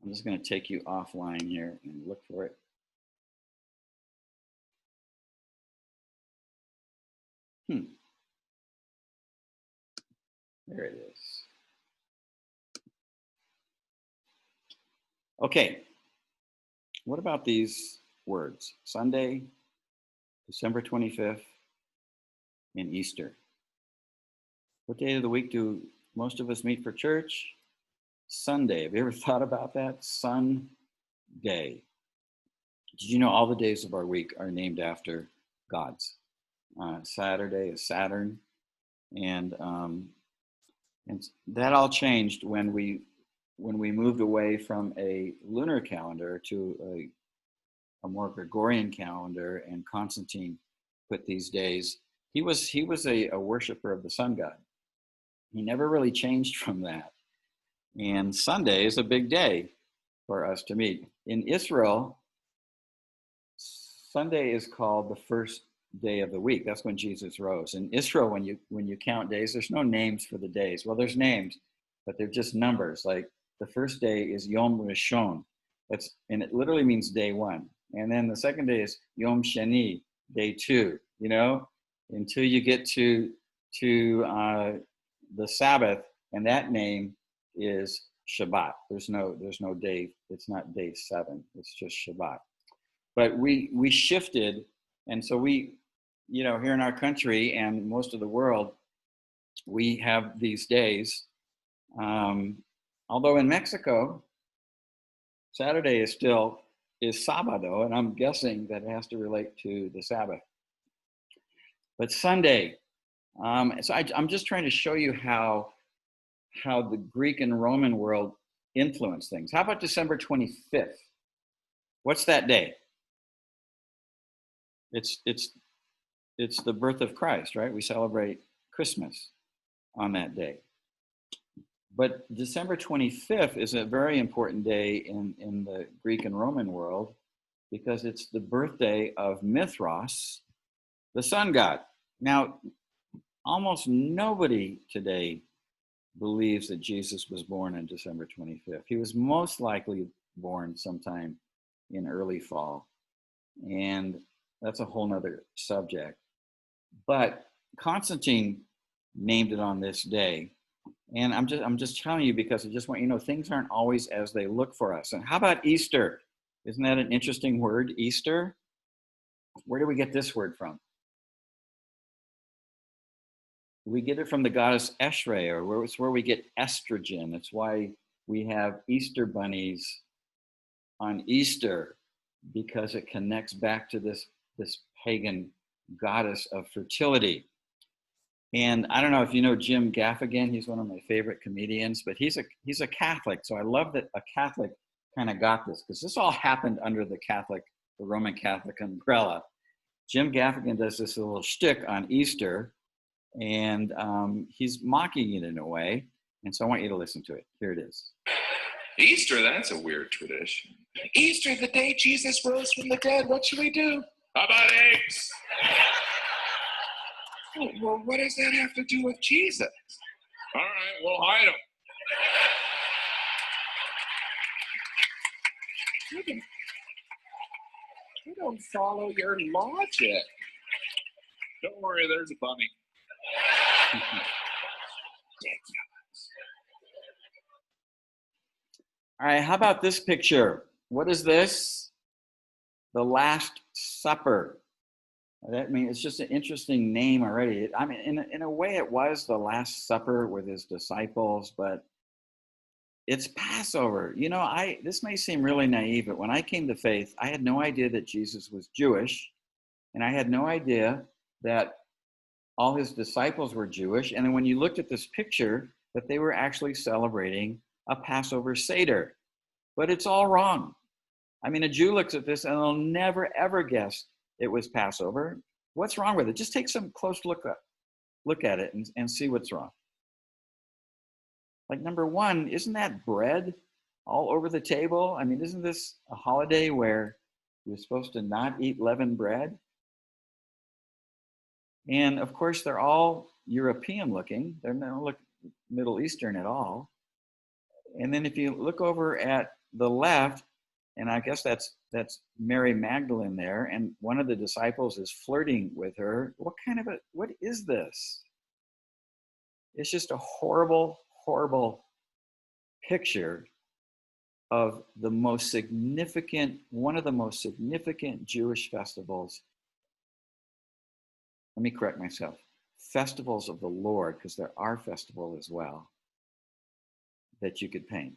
I'm just going to take you offline here and look for it. There it is. Okay. What about these words? Sunday, December 25th, and Easter. What day of the week do most of us meet for church? Sunday. Have you ever thought about that? Sunday. Did you know all the days of our week are named after gods? Saturday is Saturn, and that all changed when we moved away from a lunar calendar to a more Gregorian calendar, and Constantine put these days. He was a worshiper of the sun god. He never really changed from that. And Sunday is a big day for us to meet. In Israel, Sunday is called the first day of the week. That's when Jesus rose. In Israel, when you count days, there's no names for the days. Well, there's names, but they're just numbers. Like the first day is Yom Rishon. And it literally means day one. And then the second day is Yom Sheni, day two, until you get to the Sabbath, and that name is Shabbat. There's no day. It's not day 7. It's just Shabbat. But we shifted, and so we, here in our country and most of the world, we have these days. Although in Mexico, Saturday is Sábado, and I'm guessing that it has to relate to the Sabbath. But Sunday, so I'm just trying to show you how the Greek and Roman world influenced things. How about December 25th? What's that day? It's the birth of Christ, right? We celebrate Christmas on that day. But December 25th is a very important day in the Greek and Roman world because it's the birthday of Mithras, the sun god. Now, almost nobody today believes that Jesus was born on December 25th. He was most likely born sometime in early fall. And that's a whole nother subject. But Constantine named it on this day. And I'm just telling you because I just want you to know things aren't always as they look for us. And how about Easter? Isn't that an interesting word, Easter? Where do we get this word from? We get it from the goddess Eshrei, or it's where we get estrogen. It's why we have Easter bunnies on Easter, because it connects back to this pagan goddess of fertility. And I don't know if you know Jim Gaffigan. He's one of my favorite comedians, but he's a Catholic. So I love that a Catholic kind of got this, because this all happened under the Roman Catholic umbrella. Jim Gaffigan does this little shtick on Easter, and he's mocking it in a way. And so I want you to listen to it. Here it is. Easter, that's a weird tradition. Easter, the day Jesus rose from the dead. What should we do? How about eggs? Oh, well, what does that have to do with Jesus? All right, we'll hide him. You don't follow your logic. Don't worry, there's a bunny. All right, how about this picture? What is this? The Last Supper. It's just an interesting name already. I mean, in a way, it was the Last Supper with his disciples, but it's Passover. This may seem really naive, but when I came to faith, I had no idea that Jesus was Jewish. And I had no idea that all his disciples were Jewish. And then when you looked at this picture, that they were actually celebrating a Passover Seder. But it's all wrong. I mean, a Jew looks at this and they'll never, ever guess it was Passover. What's wrong with it? Just take some close look at it and see what's wrong. Like, number one, isn't that bread all over the table? I mean, isn't this a holiday where you're supposed to not eat leavened bread? And of course, they're all European looking. They're not look Middle Eastern at all. And then if you look over at the left, and I guess that's Mary Magdalene there, and one of the disciples is flirting with her. What is this? It's just a horrible, horrible picture of one of the most significant Jewish festivals. Let me correct myself. Festivals of the Lord, because there are festivals as well that you could paint.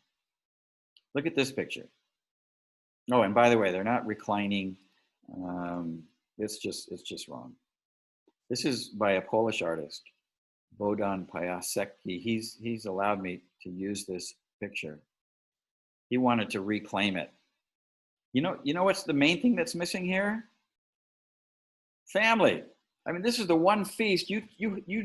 Look at this picture. Oh, and by the way, they're not reclining. It's just wrong. This is by a Polish artist, Bohdan Piasecki. He's allowed me to use this picture. He wanted to reclaim it. You know what's the main thing that's missing here? Family. I mean, this is the one feast. You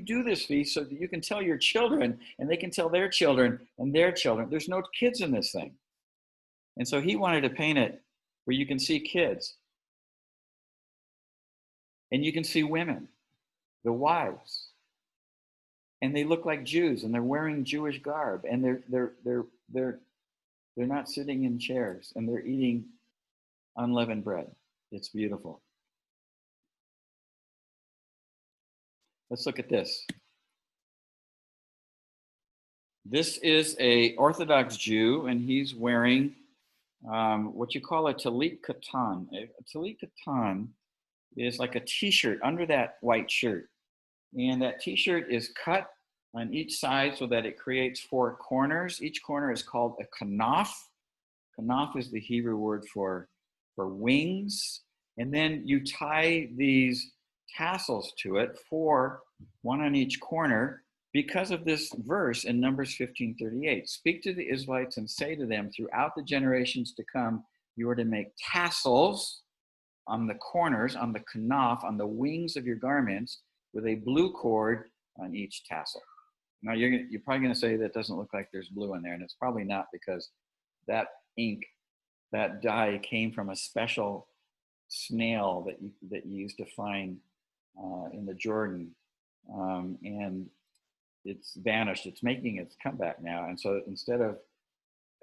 do this feast so that you can tell your children, and they can tell their children and their children. There's no kids in this thing. And so he wanted to paint it where you can see kids. And you can see women, the wives. And they look like Jews, and they're wearing Jewish garb, and they're not sitting in chairs, and they're eating unleavened bread. It's beautiful. Let's look at this. This is an Orthodox Jew, and he's wearing what you call a talit katan. A talit katan is like a t-shirt under that white shirt. And that t-shirt is cut on each side so that it creates 4 corners. Each corner is called a kanaf. Kanaf is the Hebrew word for wings. And then you tie these tassels to it, 4, one on each corner, because of this verse in Numbers 15:38. Speak to the Israelites and say to them, throughout the generations to come, you are to make tassels on the corners, on the kanaf, on the wings of your garments, with a blue cord on each tassel. Now, you're probably going to say that doesn't look like there's blue in there, and it's probably not, because that ink, that dye came from a special snail that you used to find in the Jordan, and it's vanished. It's making its comeback now, and so instead of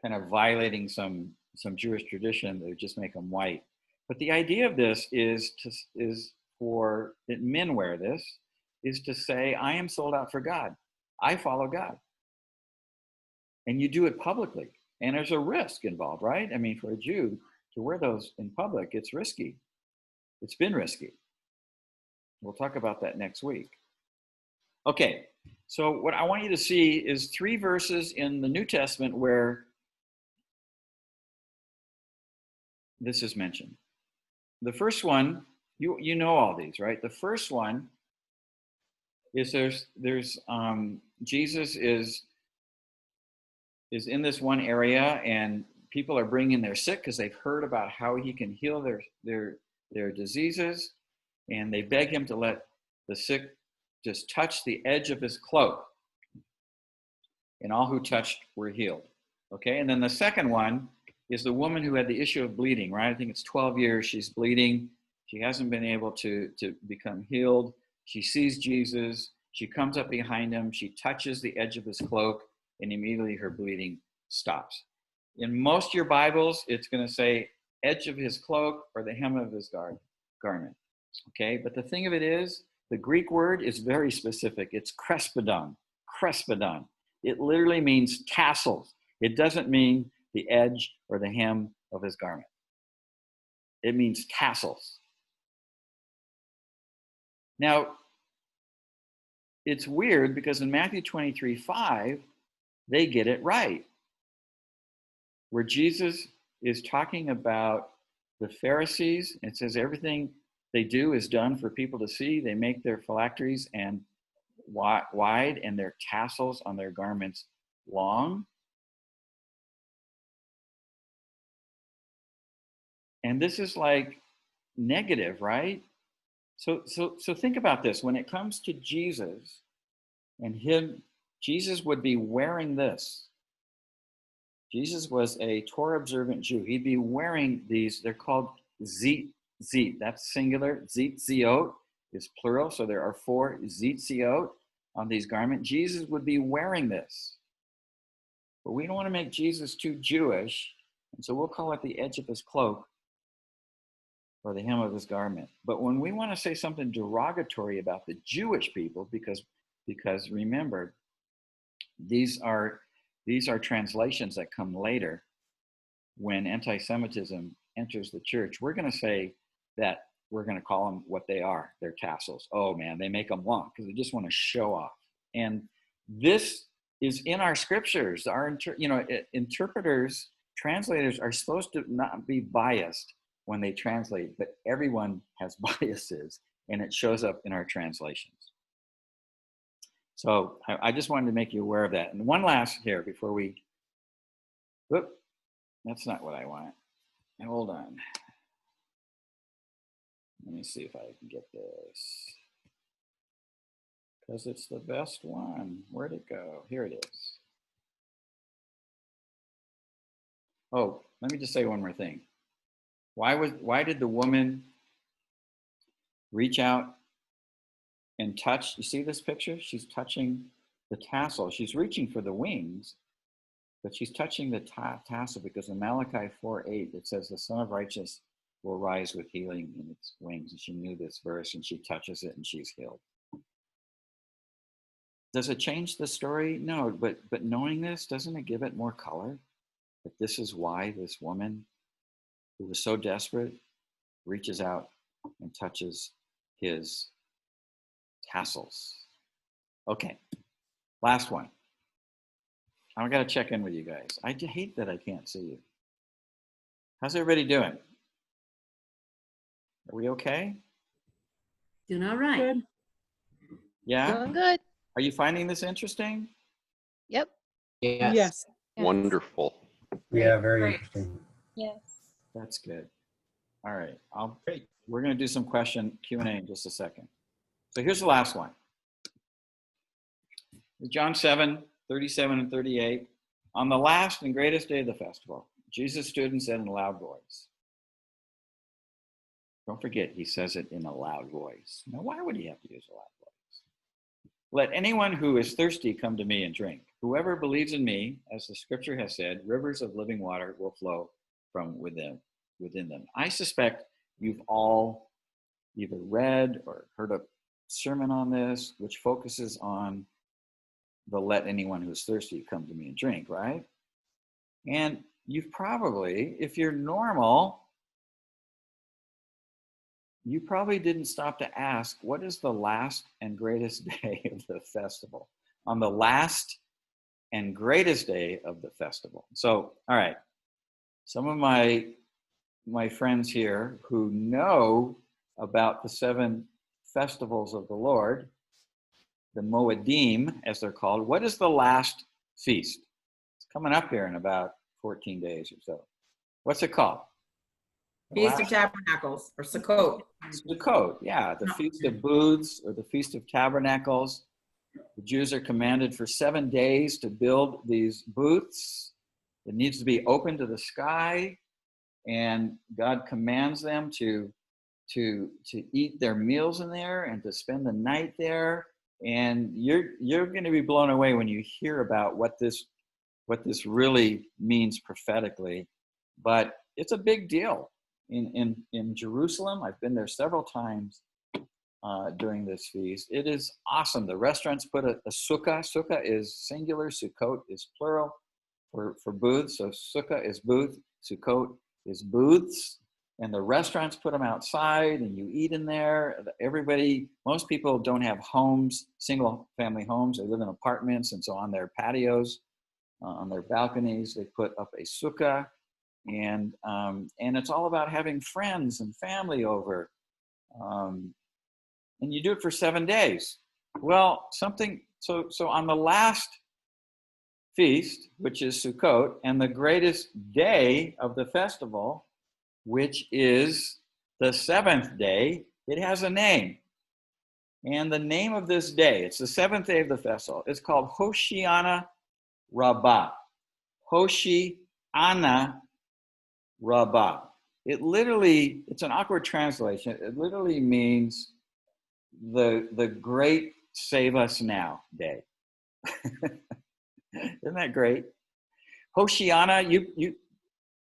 kind of violating some Jewish tradition, they just make them white. But the idea of this is for that men wear this, is to say, I am sold out for God. I follow God. And you do it publicly. And there's a risk involved, right? I mean, for a Jew to wear those in public, it's risky. It's been risky. We'll talk about that next week. Okay, so what I want you to see is 3 verses in the New Testament where this is mentioned. The first one, you know all these, right? The first one is there's Jesus is in this one area, and people are bringing their sick because they've heard about how he can heal their diseases, and they beg him to let the sick just touch the edge of his cloak, and all who touched were healed. Okay, and then the second one is the woman who had the issue of bleeding, right? I think it's 12 years she's bleeding. She hasn't been able to become healed. She sees Jesus. She comes up behind him. She touches the edge of his cloak, and immediately her bleeding stops. In most of your Bibles, it's going to say edge of his cloak or the hem of his garment. Okay, but the thing of it is, the Greek word is very specific. It's crespidon. Crespidon. It literally means tassels. It doesn't mean the edge or the hem of his garment. It means tassels. Now, it's weird because in Matthew 23:5, they get it right. Where Jesus is talking about the Pharisees, it says everything they do is done for people to see. They make their phylacteries and wide and their tassels on their garments long. And this is like negative, right? So think about this. When it comes to Jesus and him, Jesus would be wearing this. Jesus was a Torah observant Jew. He'd be wearing these. They're called zit. That's singular. Ziot is plural. So there are 4 zitziot on these garments. Jesus would be wearing this. But we don't want to make Jesus too Jewish. And so we'll call it the edge of his cloak or the hem of his garment. But when we want to say something derogatory about the Jewish people, because remember, these are translations that come later when anti-Semitism enters the church, we're going to say that we're going to call them what they are, their tassels. Oh man, they make them long because they just want to show off. And this is in our scriptures. Our interpreters, translators are supposed to not be biased when they translate, but everyone has biases, and it shows up in our translations. So I just wanted to make you aware of that. And one last here before we, whoop, that's not what I want. Hold on. Let me see if I can get this. Because it's the best one. Where'd it go? Here it is. Oh, let me just say one more thing. Why did the woman reach out and touch? You see this picture? She's touching the tassel. She's reaching for the wings, but she's touching the tassel because in Malachi 4:8 it says the Son of Righteousness will rise with healing in its wings. And she knew this verse and she touches it and she's healed. Does it change the story? No, but knowing this, doesn't it give it more color? That this is why this woman who was so desperate reaches out and touches his tassels. Okay, last one. I've got to check in with you guys. I hate that I can't see you. How's everybody doing? Are we okay? Doing all right. Good. Yeah? Doing good. Are you finding this interesting? Yep. Yes. Yes. Wonderful. Yeah, very Great. interesting. Yes. That's good. All right. We're going to do some Q&A in just a second. So here's the last one. John 7:37 and 38. On the last and greatest day of the festival, Jesus stood and said in a loud voice. Don't forget, he says it in a loud voice. Now, why would he have to use a loud voice? Let anyone who is thirsty come to me and drink. Whoever believes in me, as the scripture has said, rivers of living water will flow from within them. I suspect you've all either read or heard a sermon on this, which focuses on the let anyone who's thirsty come to me and drink, right? And you've probably, if you're normal, you probably didn't stop to ask, what is the last and greatest day of the festival? On the last and greatest day of the festival. So, all right, some of my friends here who know about the 7 festivals of the Lord, the Moedim, as they're called. What is the last feast? It's coming up here in about 14 days or so. What's it called? Feast of Tabernacles, or Sukkot. Sukkot, yeah, the Feast of Booths or the Feast of Tabernacles. The Jews are commanded for 7 days to build these booths. It needs to be open to the sky, and God commands them to eat their meals in there and to spend the night there. And you're going to be blown away when you hear about what this really means prophetically. But it's a big deal in Jerusalem. I've been there several times during this feast. It is awesome. The restaurants put a sukkah. Sukkah is singular. Sukkot is plural for booths. So sukkah is booth. Sukkot is booths. And the restaurants put them outside and you eat in there. Most people don't have homes, single family homes. They live in apartments. And so on their patios, on their balconies, they put up a sukkah. And it's all about having friends and family over. And you do it for 7 days. Well, so on the last feast, which is Sukkot, and the greatest day of the festival, which is the 7th day, it has a name. And the name of this day, it's the 7th day of the festival, it's called Hoshiana Rabbah. Hoshiana Rabbah. It's an awkward translation. It literally means the great save us now day. Isn't that great? Hoshiana,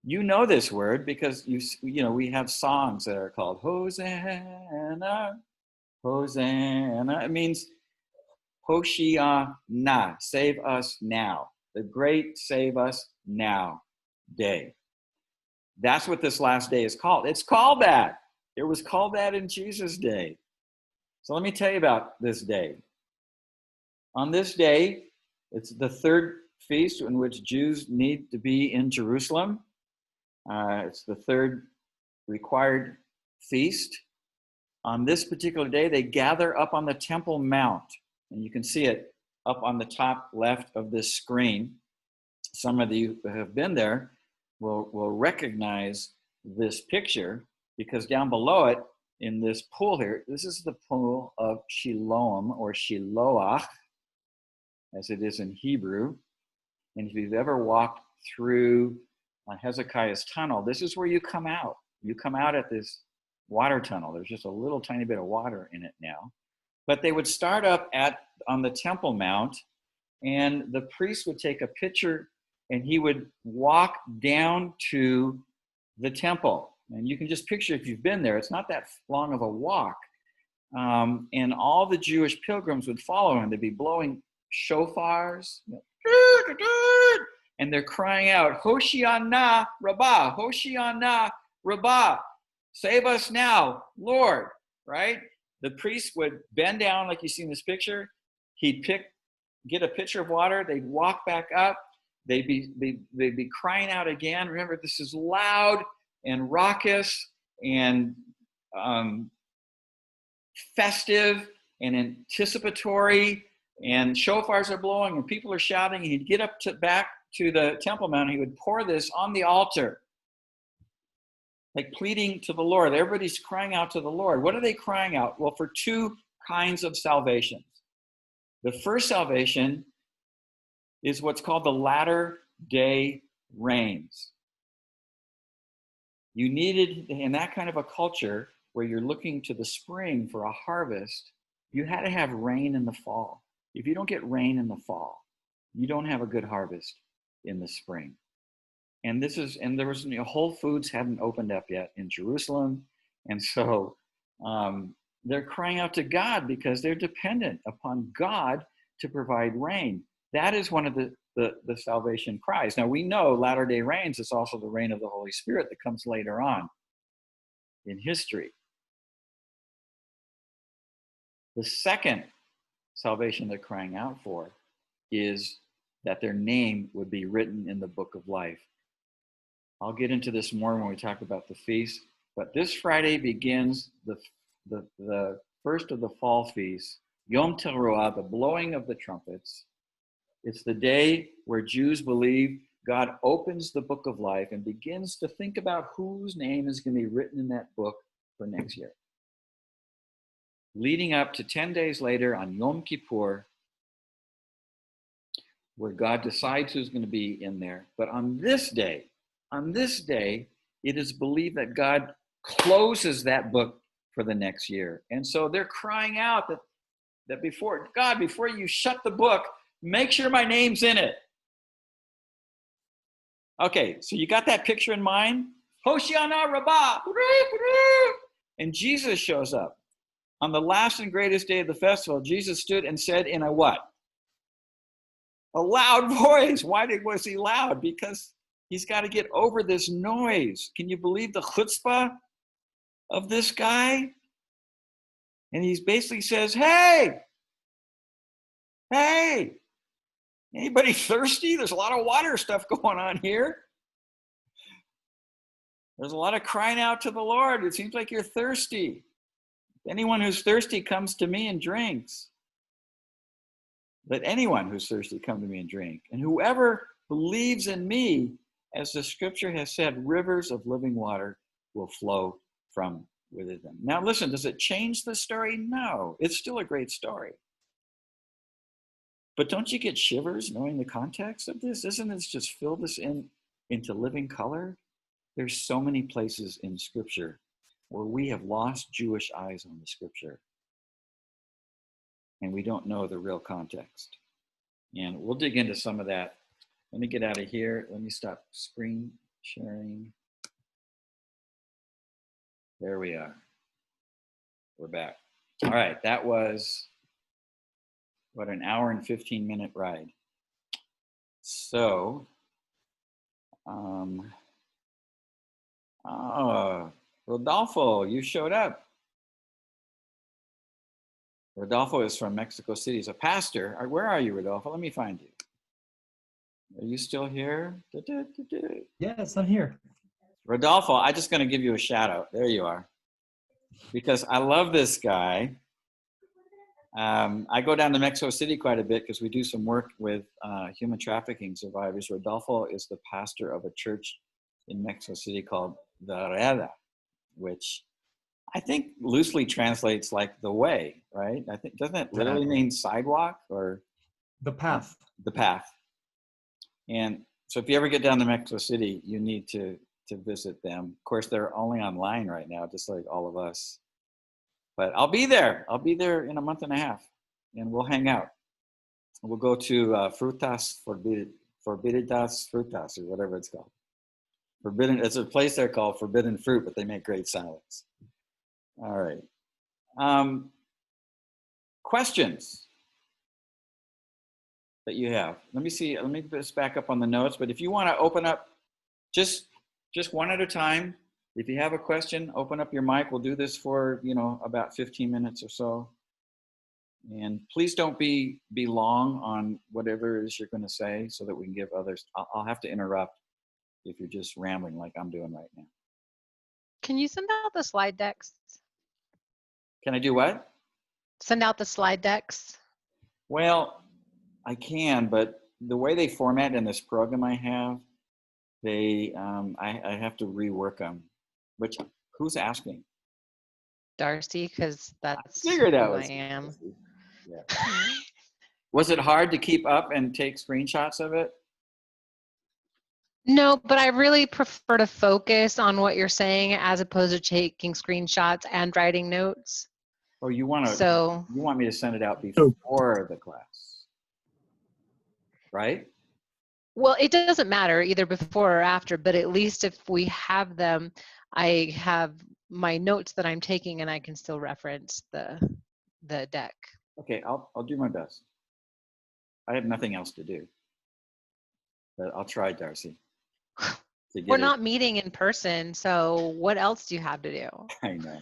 you know this word because we have songs that are called Hosanna, Hosanna. It means Hoshiana, save us now. The great save us now day. That's what this last day is called. It's called that. It was called that in Jesus' day. So let me tell you about this day. On this day, it's the third feast in which Jews need to be in Jerusalem. It's the third required feast. On this particular day, they gather up on the Temple Mount. And you can see it up on the top left of this screen. Some of you who have been there will recognize this picture because down below it, in this pool here, this is the pool of Shiloam or Shiloach, as it is in Hebrew. And if you've ever walked through Hezekiah's tunnel, this is where you come out. You come out at this water tunnel. There's just a little tiny bit of water in it now. But they would start up on the Temple Mount, and the priest would take a pitcher and he would walk down to the temple. And you can just picture if you've been there, it's not that long of a walk. And all the Jewish pilgrims would follow him. They'd be blowing shofars, and they're crying out, Hoshiana Rabbah, Hoshiana Rabbah, save us now, Lord, right? The priest would bend down like you see in this picture. He'd get a pitcher of water. They'd walk back up. They'd be crying out again. Remember, this is loud and raucous and festive and anticipatory, and shofars are blowing and people are shouting. And he'd get up back to the Temple Mount and he would pour this on the altar, like pleading to the Lord. Everybody's crying out to the Lord. What are they crying out? Well, for two kinds of salvations. The first salvation is what's called the latter day rains. You needed, in that kind of a culture where you're looking to the spring for a harvest, you had to have rain in the fall. If you don't get rain in the fall, you don't have a good harvest in the spring. And there was Whole Foods hadn't opened up yet in Jerusalem, and so they're crying out to God because they're dependent upon God to provide rain. That is one of the salvation cries. Now we know latter-day rains is also the rain of the Holy Spirit that comes later on in history. The second salvation they're crying out for is that their name would be written in the book of life. I'll get into this more when we talk about the feast, but this Friday begins the first of the fall feasts, Yom Teruah, the blowing of the trumpets. It's the day where Jews believe God opens the book of life and begins to think about whose name is going to be written in that book for next year. Leading up to 10 days later on Yom Kippur, where God decides who's going to be in there. But on this day, it is believed that God closes that book for the next year. And so they're crying out that before you shut the book, make sure my name's in it. Okay, so you got that picture in mind? Hoshiana Rabbah. And Jesus shows up. On the last and greatest day of the festival, Jesus stood and said in a what? A loud voice. Why was he loud? Because he's got to get over this noise. Can you believe the chutzpah of this guy? And he basically says, hey, anybody thirsty? There's a lot of water stuff going on here. There's a lot of crying out to the Lord. It seems like you're thirsty. Anyone who's thirsty comes to me and drinks. Let anyone who's thirsty come to me and drink. And whoever believes in me, as the scripture has said, rivers of living water will flow from within them. Now listen, does it change the story? No, it's still a great story. But don't you get shivers knowing the context of this? Isn't this just fill this into living color? There's so many places in scripture where we have lost Jewish eyes on the scripture and we don't know the real context. And we'll dig into some of that. Let me get out of here. Let me stop screen sharing. There we are. We're back. All right, that was what, an hour and 15-minute ride. So, Rodolfo, you showed up. Rodolfo is from Mexico City. He's a pastor. Where are you, Rodolfo? Let me find you. Are you still here? Yes, I'm here. Rodolfo, I'm just going to give you a shout out. There you are. Because I love this guy. I go down to Mexico City quite a bit because we do some work with human trafficking survivors. Rodolfo is the pastor of a church in Mexico City called Vereda, which I think loosely translates like the way, right? I think, doesn't it literally mean sidewalk or? The path. The path. And so if you ever get down to Mexico City, you need to visit them. Of course, they're only online right now, just like all of us. But I'll be there. I'll be there in a month and a half, and we'll hang out. We'll go to Frutas Forbiditas Frutas, or whatever it's called. Forbidden. It's a place there called Forbidden Fruit, but they make great salads. All right. Questions that you have? Let me see. Let me just back up on the notes. But if you want to open up, just one at a time. If you have a question, open up your mic. We'll do this for, about 15 minutes or so. And please don't be long on whatever it is you're going to say so that we can give others. I'll have to interrupt if you're just rambling like I'm doing right now. Can you send out the slide decks? Can I do what? Send out the slide decks. Well, I can, but the way they format in this program I have, I have to rework them. Which, who's asking? Darcy, because that's I figured out who I am. Yeah. Was it hard to keep up and take screenshots of it? No, but I really prefer to focus on what you're saying as opposed to taking screenshots and writing notes. Oh, you want me to send it out before the class, right? Well, it doesn't matter either before or after, but at least if we have them, I have my notes that I'm taking and I can still reference the deck. Okay, I'll do my best. I have nothing else to do, but I'll try, Darcy. We're not meeting in person, so what else do you have to do? I know.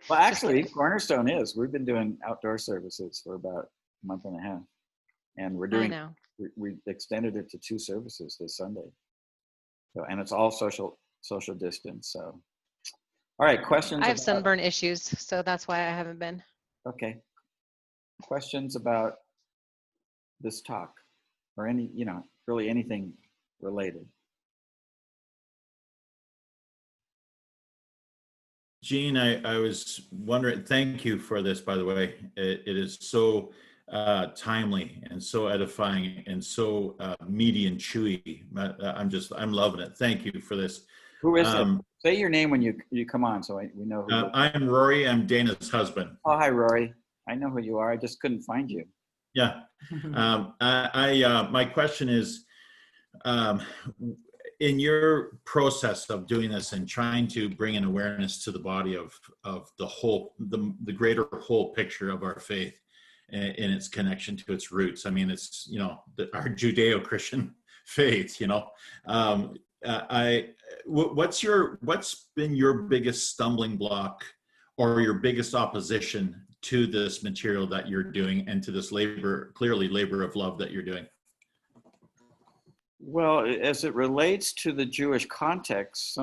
Well, actually, Cornerstone is. We've been doing outdoor services for about a month and a half, and we're doing. I know. We extended it to 2 services this Sunday. So, and it's all social distance. So, all right, questions. I have sunburn issues, so that's why I haven't been. Okay. Questions about this talk, or any, really anything related. Gene, I was wondering, thank you for this, by the way. It is so timely and so edifying and so meaty and chewy. I'm loving it. Thank you for this. Who is it? Say your name when you come on, so we know who. I'm Rory. I'm Dana's husband. Oh, hi, Rory. I know who you are. I just couldn't find you. Yeah. My question is, in your process of doing this and trying to bring an awareness to the body of the whole, the greater whole picture of our faith in its connection to its roots. I mean, it's, our Judeo-Christian faith, what's been your biggest stumbling block or your biggest opposition to this material that you're doing and to this labor of love that you're doing? Well, as it relates to the Jewish context,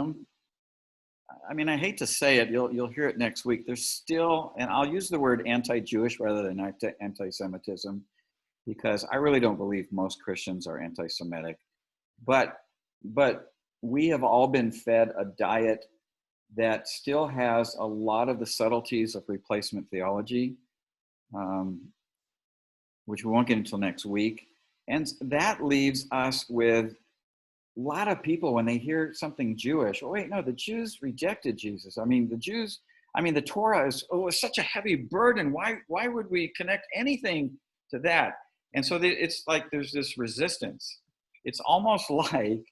I mean, I hate to say it, you'll hear it next week. There's still, and I'll use the word anti-Jewish rather than anti-Semitism, because I really don't believe most Christians are anti-Semitic. But we have all been fed a diet that still has a lot of the subtleties of replacement theology, which we won't get until next week. And that leaves us with a lot of people, when they hear something Jewish, oh wait, no, the Jews rejected Jesus. I mean, the Torah is such a heavy burden. Why would we connect anything to that? And so it's like there's this resistance. It's almost like,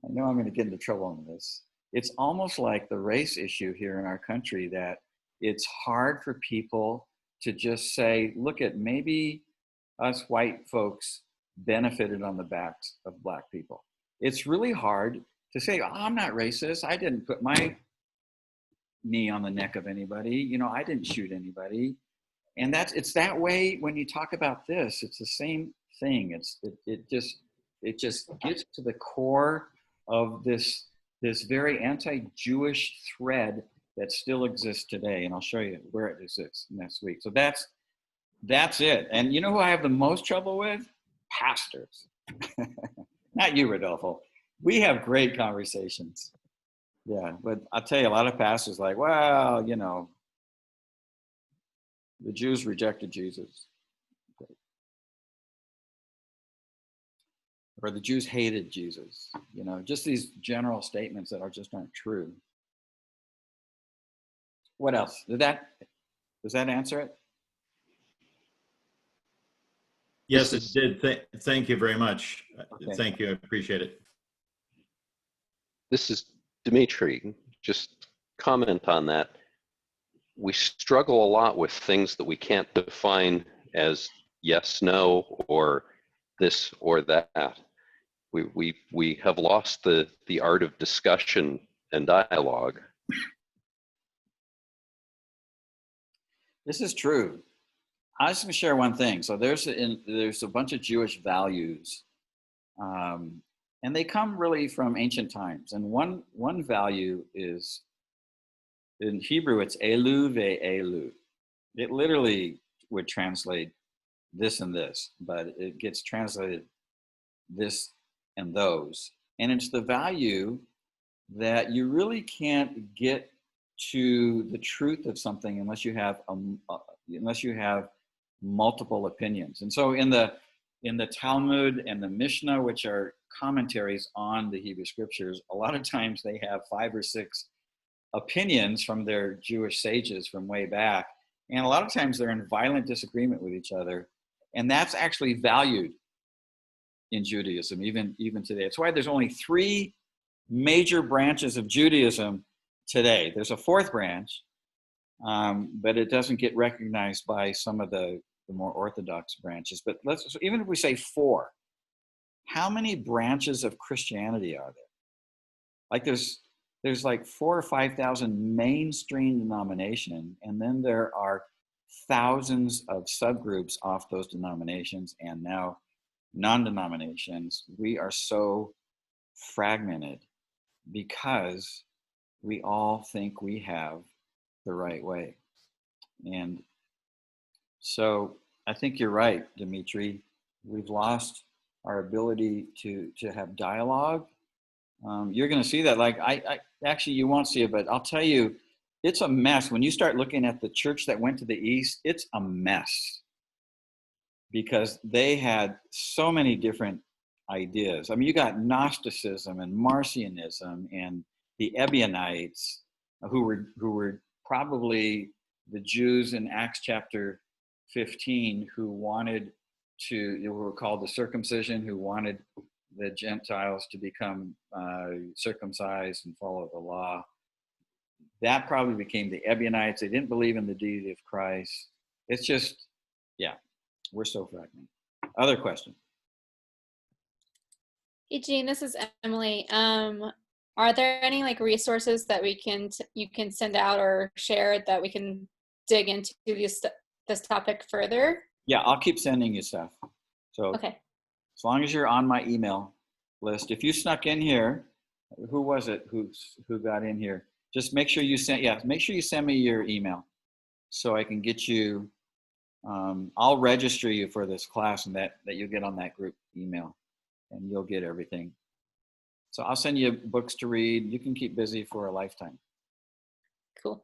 I know I'm going to get into trouble on this. It's almost like the race issue here in our country, that it's hard for people to just say, look at, maybe us white folks benefited on the backs of black people. It's really hard to say, oh, I'm not racist. I didn't put my knee on the neck of anybody. You know, I didn't shoot anybody. And it's that way when you talk about this. It's the same thing. It just gets to the core of this very anti-Jewish thread that still exists today. And I'll show you where it exists next week. So that's it. And you know who I have the most trouble with? Pastors. Not you, Rodolfo. We have great conversations. Yeah, but I'll tell you, a lot of pastors like, well, you know, the Jews rejected Jesus. Or the Jews hated Jesus. You know, just these general statements that just aren't true. What else? Does that answer it? Yes, it did. Thank you very much. Okay. Thank you. I appreciate it. This is Dimitri. Just comment on that. We struggle a lot with things that we can't define as yes, no, or this or that. We have lost the art of discussion and dialogue. This is true. I was going to share one thing. So there's a bunch of Jewish values, and they come really from ancient times. And one value is, in Hebrew, it's elu ve'elu. It literally would translate this and this, but it gets translated this and those. And it's the value that you really can't get to the truth of something unless you have multiple opinions. And so in the Talmud and the Mishnah, which are commentaries on the Hebrew scriptures, a lot of times they have 5 or 6 opinions from their Jewish sages from way back. And a lot of times they're in violent disagreement with each other. And that's actually valued in Judaism, even today. It's why there's only 3 major branches of Judaism today. There's a 4th branch, but it doesn't get recognized by some of the more orthodox branches. But even if we say 4, how many branches of Christianity are there? Like there's like 4,000 or 5,000 mainstream denominations, and then there are thousands of subgroups off those denominations, and now non-denominations. We are so fragmented because we all think we have the right way. And so I think you're right, Dimitri. We've lost our ability to have dialogue. You're going to see that. Like I actually, you won't see it, but I'll tell you, it's a mess. When you start looking at the church that went to the East, it's a mess because they had so many different ideas. I mean, you got Gnosticism and Marcionism and the Ebionites, who were probably the Jews in Acts chapter 15 who were called the circumcision, who wanted the Gentiles to become circumcised and follow the law. That probably became the Ebionites. They didn't believe in the deity of Christ. It's just, yeah, we're so fragmented. Other question? Hey, Jean, this is Emily. Are there any resources that you can send out or share that we can dig into this topic further? Yeah, I'll keep sending you stuff. So okay. As long as you're on my email list, if you snuck in here, who was it who got in here? Just make sure you send me your email so I can get you. I'll register you for this class, and that you'll get on that group email, and you'll get everything. So I'll send you books to read. You can keep busy for a lifetime. Cool.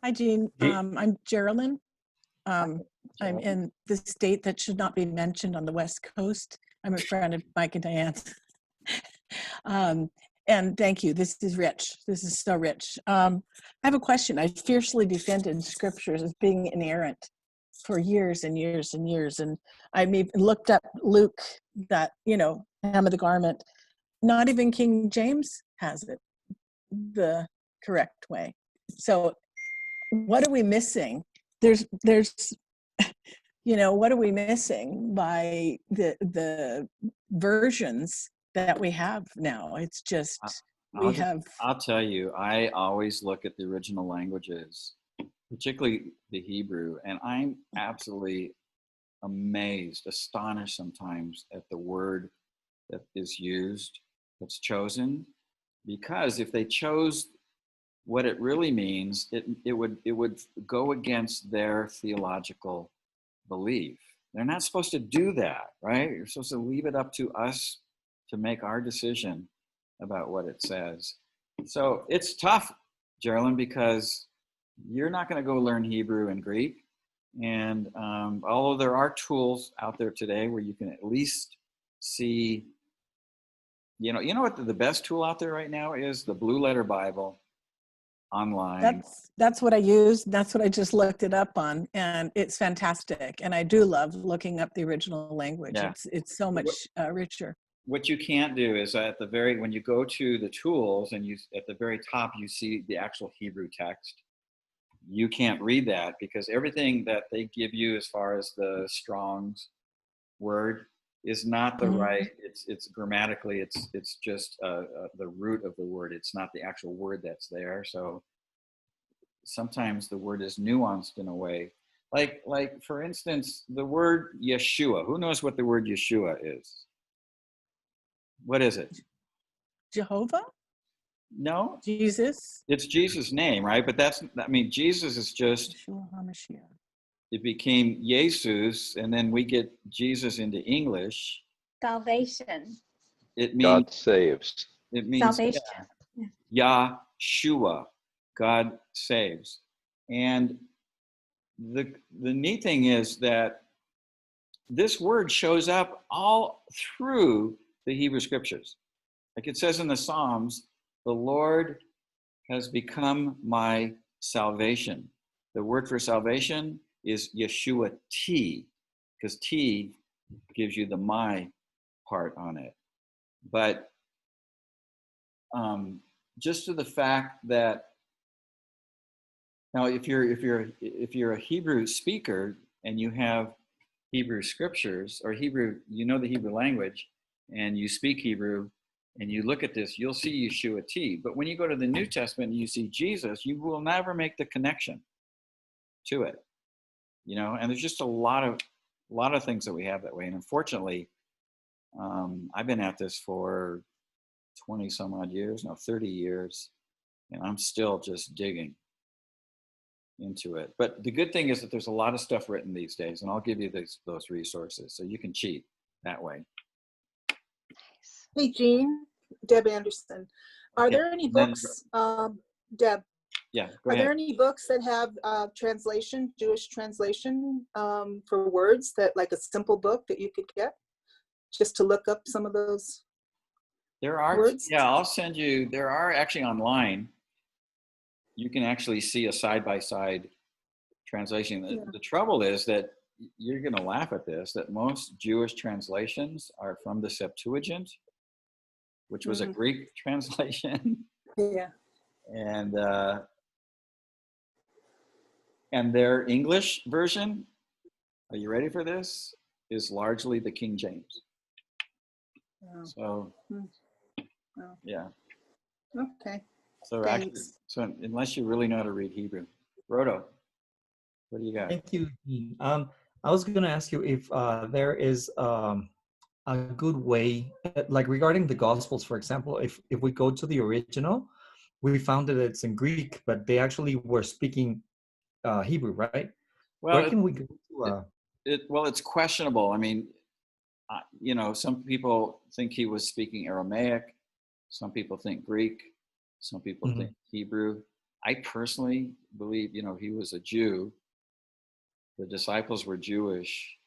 Hi, Jean. I'm Geraldine. I'm Geraldine. in the state that should not be mentioned on the West Coast. I'm a friend of Mike and Diane. And thank you. This is rich. This is so rich. I have a question. I fiercely defended scriptures as being inerrant for years and years and years. And I even looked up Luke, that, hem of the garment. Not even King James has it the correct way. So what are we missing? There's what are we missing by the versions that we have now? It's just, I'll tell you, I always look at the original languages, particularly the Hebrew, and I'm absolutely amazed, astonished sometimes at the word that is used, that's chosen, because if they chose what it really means, it would go against their theological belief. They're not supposed to do that, right? You're supposed to leave it up to us to make our decision about what it says. So it's tough, Geraldine, because you're not going to go learn Hebrew and Greek. And although there are tools out there today where you can at least see, you know what the best tool out there right now is? The Blue Letter Bible online. That's what I use. That's what I just looked it up on, and it's fantastic. And I do love looking up the original language. Yeah. It's so much richer. What you can't do is when you go to the tools and at the very top, you see the actual Hebrew text. You can't read that because everything that they give you as far as the Strong's word is not the right. It's grammatically, it's just the root of the word. It's not the actual word that's there. So sometimes the word is nuanced in a way. Like for instance, the word Yeshua. Who knows what the word Yeshua is? What is it? Jehovah? No. Jesus? It's Jesus' name, right? But Jesus is just, it became Jesus, and then we get Jesus into English. Salvation. It means God saves. It means Salvation. Yahshua, God saves. And the neat thing is that this word shows up all through the Hebrew scriptures. Like it says in the Psalms, the Lord has become my salvation. The word for salvation is Yeshua T, because T gives you the my part on it. But just to the fact that now, if you're a Hebrew speaker and you have Hebrew scriptures or Hebrew, the Hebrew language, and you speak Hebrew, and you look at this, you'll see Yeshua T. But when you go to the New Testament and you see Jesus, you will never make the connection to it, And there's just a lot of things that we have that way. And unfortunately, I've been at this for 20 some odd years, 30 years, and I'm still just digging into it. But the good thing is that there's a lot of stuff written these days, and I'll give you those resources so you can cheat that way. Hey, Jean, Deb Anderson. Are there any books, Deb? Yeah, go ahead. Are there any books that have translation, Jewish translation for words, that like a simple book that you could get just to look up some of those words? Yeah, I'll send you. There are actually online. You can actually see a side-by-side translation. The trouble is that you're going to laugh at this, that most Jewish translations are from the Septuagint, which was a Greek translation. Yeah. And their English version, are you ready for this, is largely the King James. Oh. So, yeah. Okay. So unless you really know how to read Hebrew, Rodo, what do you got? Thank you. I was going to ask you if there is a good way, like regarding the Gospels, for example, if we go to the original, we found that it's in Greek, but they actually were speaking Hebrew, right? Well, Where can we go to? it's questionable. I mean, you know, some people think he was speaking Aramaic. Some people think Greek. Some people think Hebrew. I personally believe, you know, he was a Jew. The disciples were Jewish.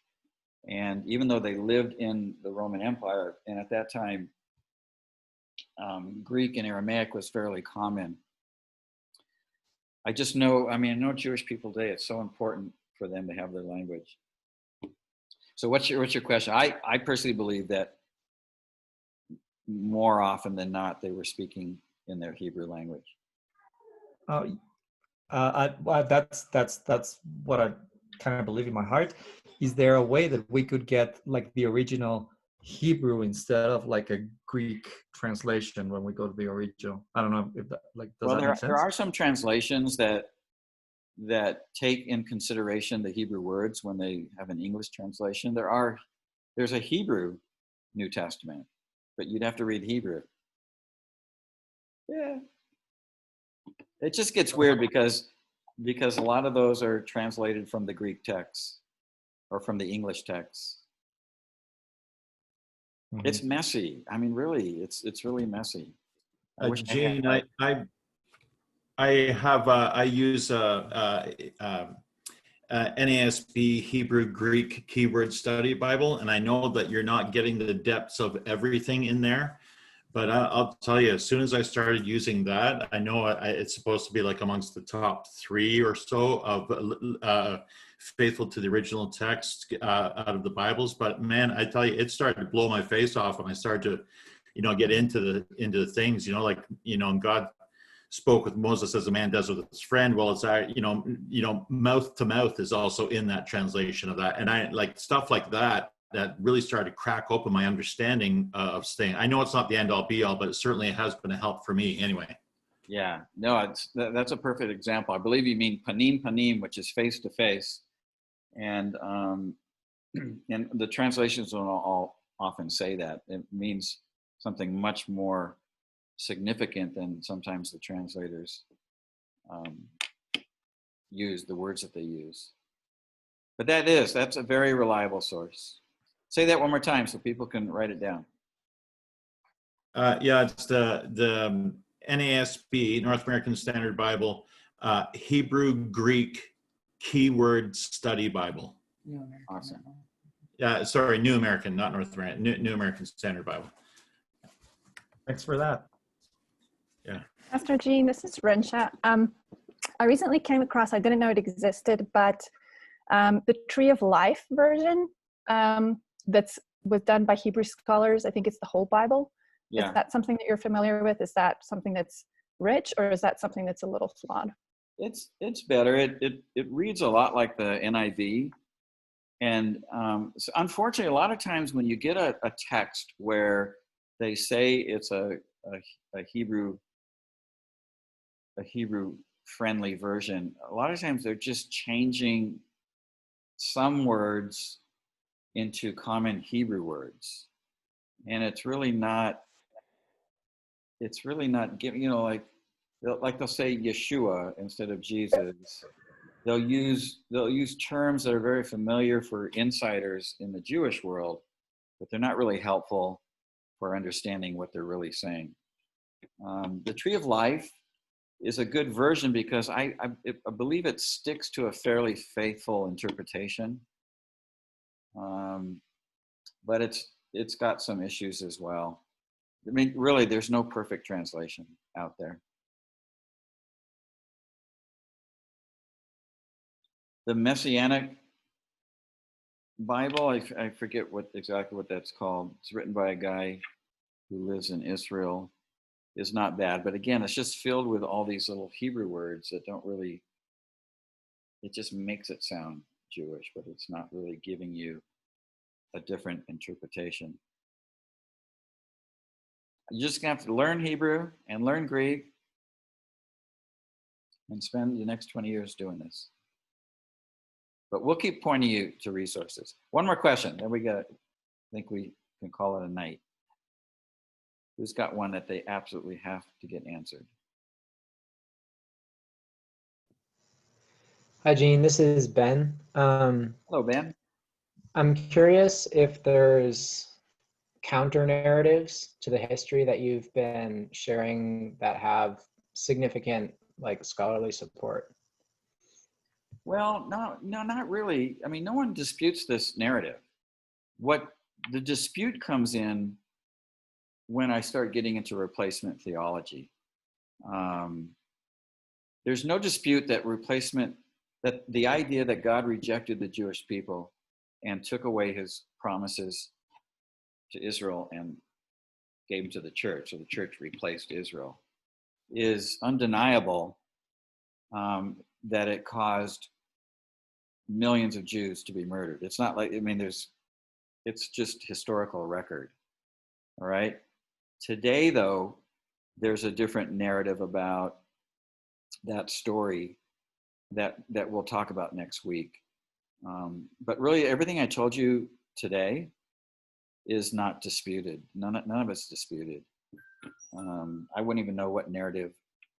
And even though they lived in the Roman Empire, and at that time, Greek and Aramaic was fairly common. I just know, I mean, I know Jewish people today, it's so important for them to have their language. So what's your question? I personally believe that more often than not, they were speaking in their Hebrew language. That's what I kind of believe in my heart. Is there a way that we could get like the original Hebrew instead of like a Greek translation when we go to the original? I don't know if that like does that make sense? There are some translations that take in consideration the Hebrew words when they have an English translation. There's a Hebrew New Testament, but you'd have to read Hebrew. Yeah. It just gets weird because a lot of those are translated from the Greek texts or from the English texts. It's messy. I mean, really, it's really messy. Gene, I use NASB Hebrew Greek Keyword Study Bible, and I know that you're not getting the depths of everything in there, but I'll tell you, as soon as I started using that, I know it's supposed to be like amongst the top 3 or so of faithful to the original text out of the Bibles. But man, I tell you, it started to blow my face off when I started to, you know, get into the things, you know, like, you know, and God spoke with Moses as a man does with his friend. Well, it's you know, mouth to mouth is also in that translation of that, and I like stuff like that really started to crack open my understanding of staying. I know it's not the end all be all, but it certainly has been a help for me anyway. Yeah, no, that's a perfect example. I believe you mean panim panim, which is face to face, and the translations don't all often say that. It means something much more significant than sometimes the translators use, the words that they use. But that's a very reliable source. Say that one more time so people can write it down. Yeah, it's the NASB, North American Standard Bible, Hebrew Greek Keyword Study Bible. Awesome. Yeah, sorry, New American, not North American, New American Standard Bible. Thanks for that. Yeah. Pastor Gene, this is Rensha. I recently came across, I didn't know it existed, but the Tree of Life version was done by Hebrew scholars. I think it's the whole Bible. Yeah. Is that something that you're familiar with? Is that something that's rich, or is that something that's a little flawed? It's better. It reads a lot like the NIV. And so unfortunately, a lot of times when you get a text where they say it's a Hebrew friendly version, a lot of times they're just changing some words into common Hebrew words, and it's really not giving, you know, like they'll say Yeshua instead of Jesus. They'll use terms that are very familiar for insiders in the Jewish world, but they're not really helpful for understanding what they're really saying. The Tree of Life is a good version because I believe it sticks to a fairly faithful interpretation, but it's got some issues as well. I mean, really, there's no perfect translation out there. The Messianic Bible, I forget exactly what that's called. It's written by a guy who lives in Israel. Is not bad, but again, it's just filled with all these little Hebrew words that don't really, it just makes it sound Jewish, but it's not really giving you a different interpretation. You're just gonna have to learn Hebrew and learn Greek and spend the next 20 years doing this. But we'll keep pointing you to resources. One more question, then I think we can call it a night. Who's got one that they absolutely have to get answered? Hi, Gene. This is Ben. Hello, Ben. I'm curious if there's counter narratives to the history that you've been sharing that have significant, like, scholarly support. Well, no, not really. I mean, no one disputes this narrative. What the dispute comes in when I start getting into replacement theology. There's no dispute that that the idea that God rejected the Jewish people and took away his promises to Israel and gave them to the church, so the church replaced Israel, is undeniable, that it caused millions of Jews to be murdered. It's not like, I mean, it's just historical record. All right. Today, though, there's a different narrative about that story that we'll talk about next week. But really, everything I told you today is not disputed. None of it's disputed. I wouldn't even know what narrative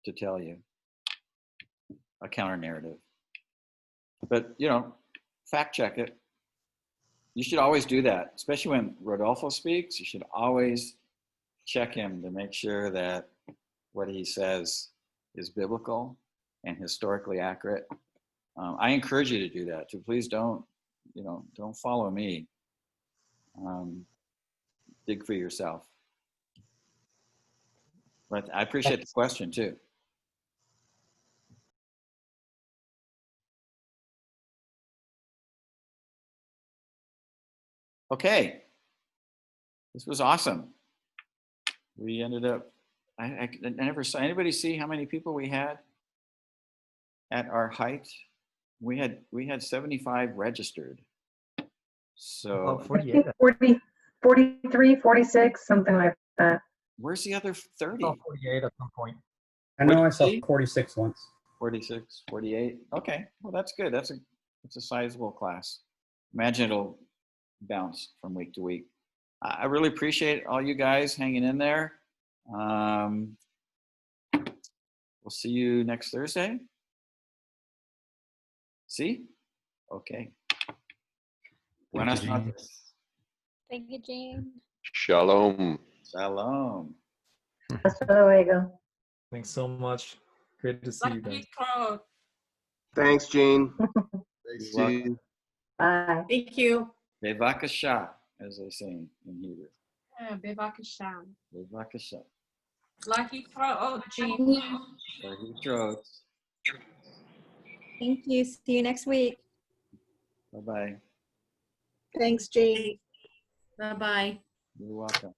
to tell you, a counter narrative. But, fact check it. You should always do that, especially when Rodolfo speaks. You should always check him to make sure that what he says is biblical and historically accurate. I encourage you to do that. So please don't follow me. Dig for yourself. But I appreciate the question too. Okay, this was awesome. We ended up, I never saw anybody see how many people we had at our height. We had 75 registered. So About 48. 40, 43, 46, something like that. Where's the other 30? About 48 at some point. I know I saw 46 once. 46, 48. Okay, well that's good. That's a sizable class. Imagine it'll bounce from week to week. I really appreciate all you guys hanging in there. We'll see you next Thursday. See? Okay. Buenas noches. Thank you, Jean. Shalom. Shalom. Hasta luego. Thanks so much. Great to see you guys. Thanks, Gene. Thanks, Gene. Bye. Thank you. Bevakasha, as they say in Hebrew. Bevakasha. Bevakasha. Lucky throat, Gene. Lucky throats. Thank you. See you next week. Bye-bye. Thanks, Jane. Bye-bye. You're welcome.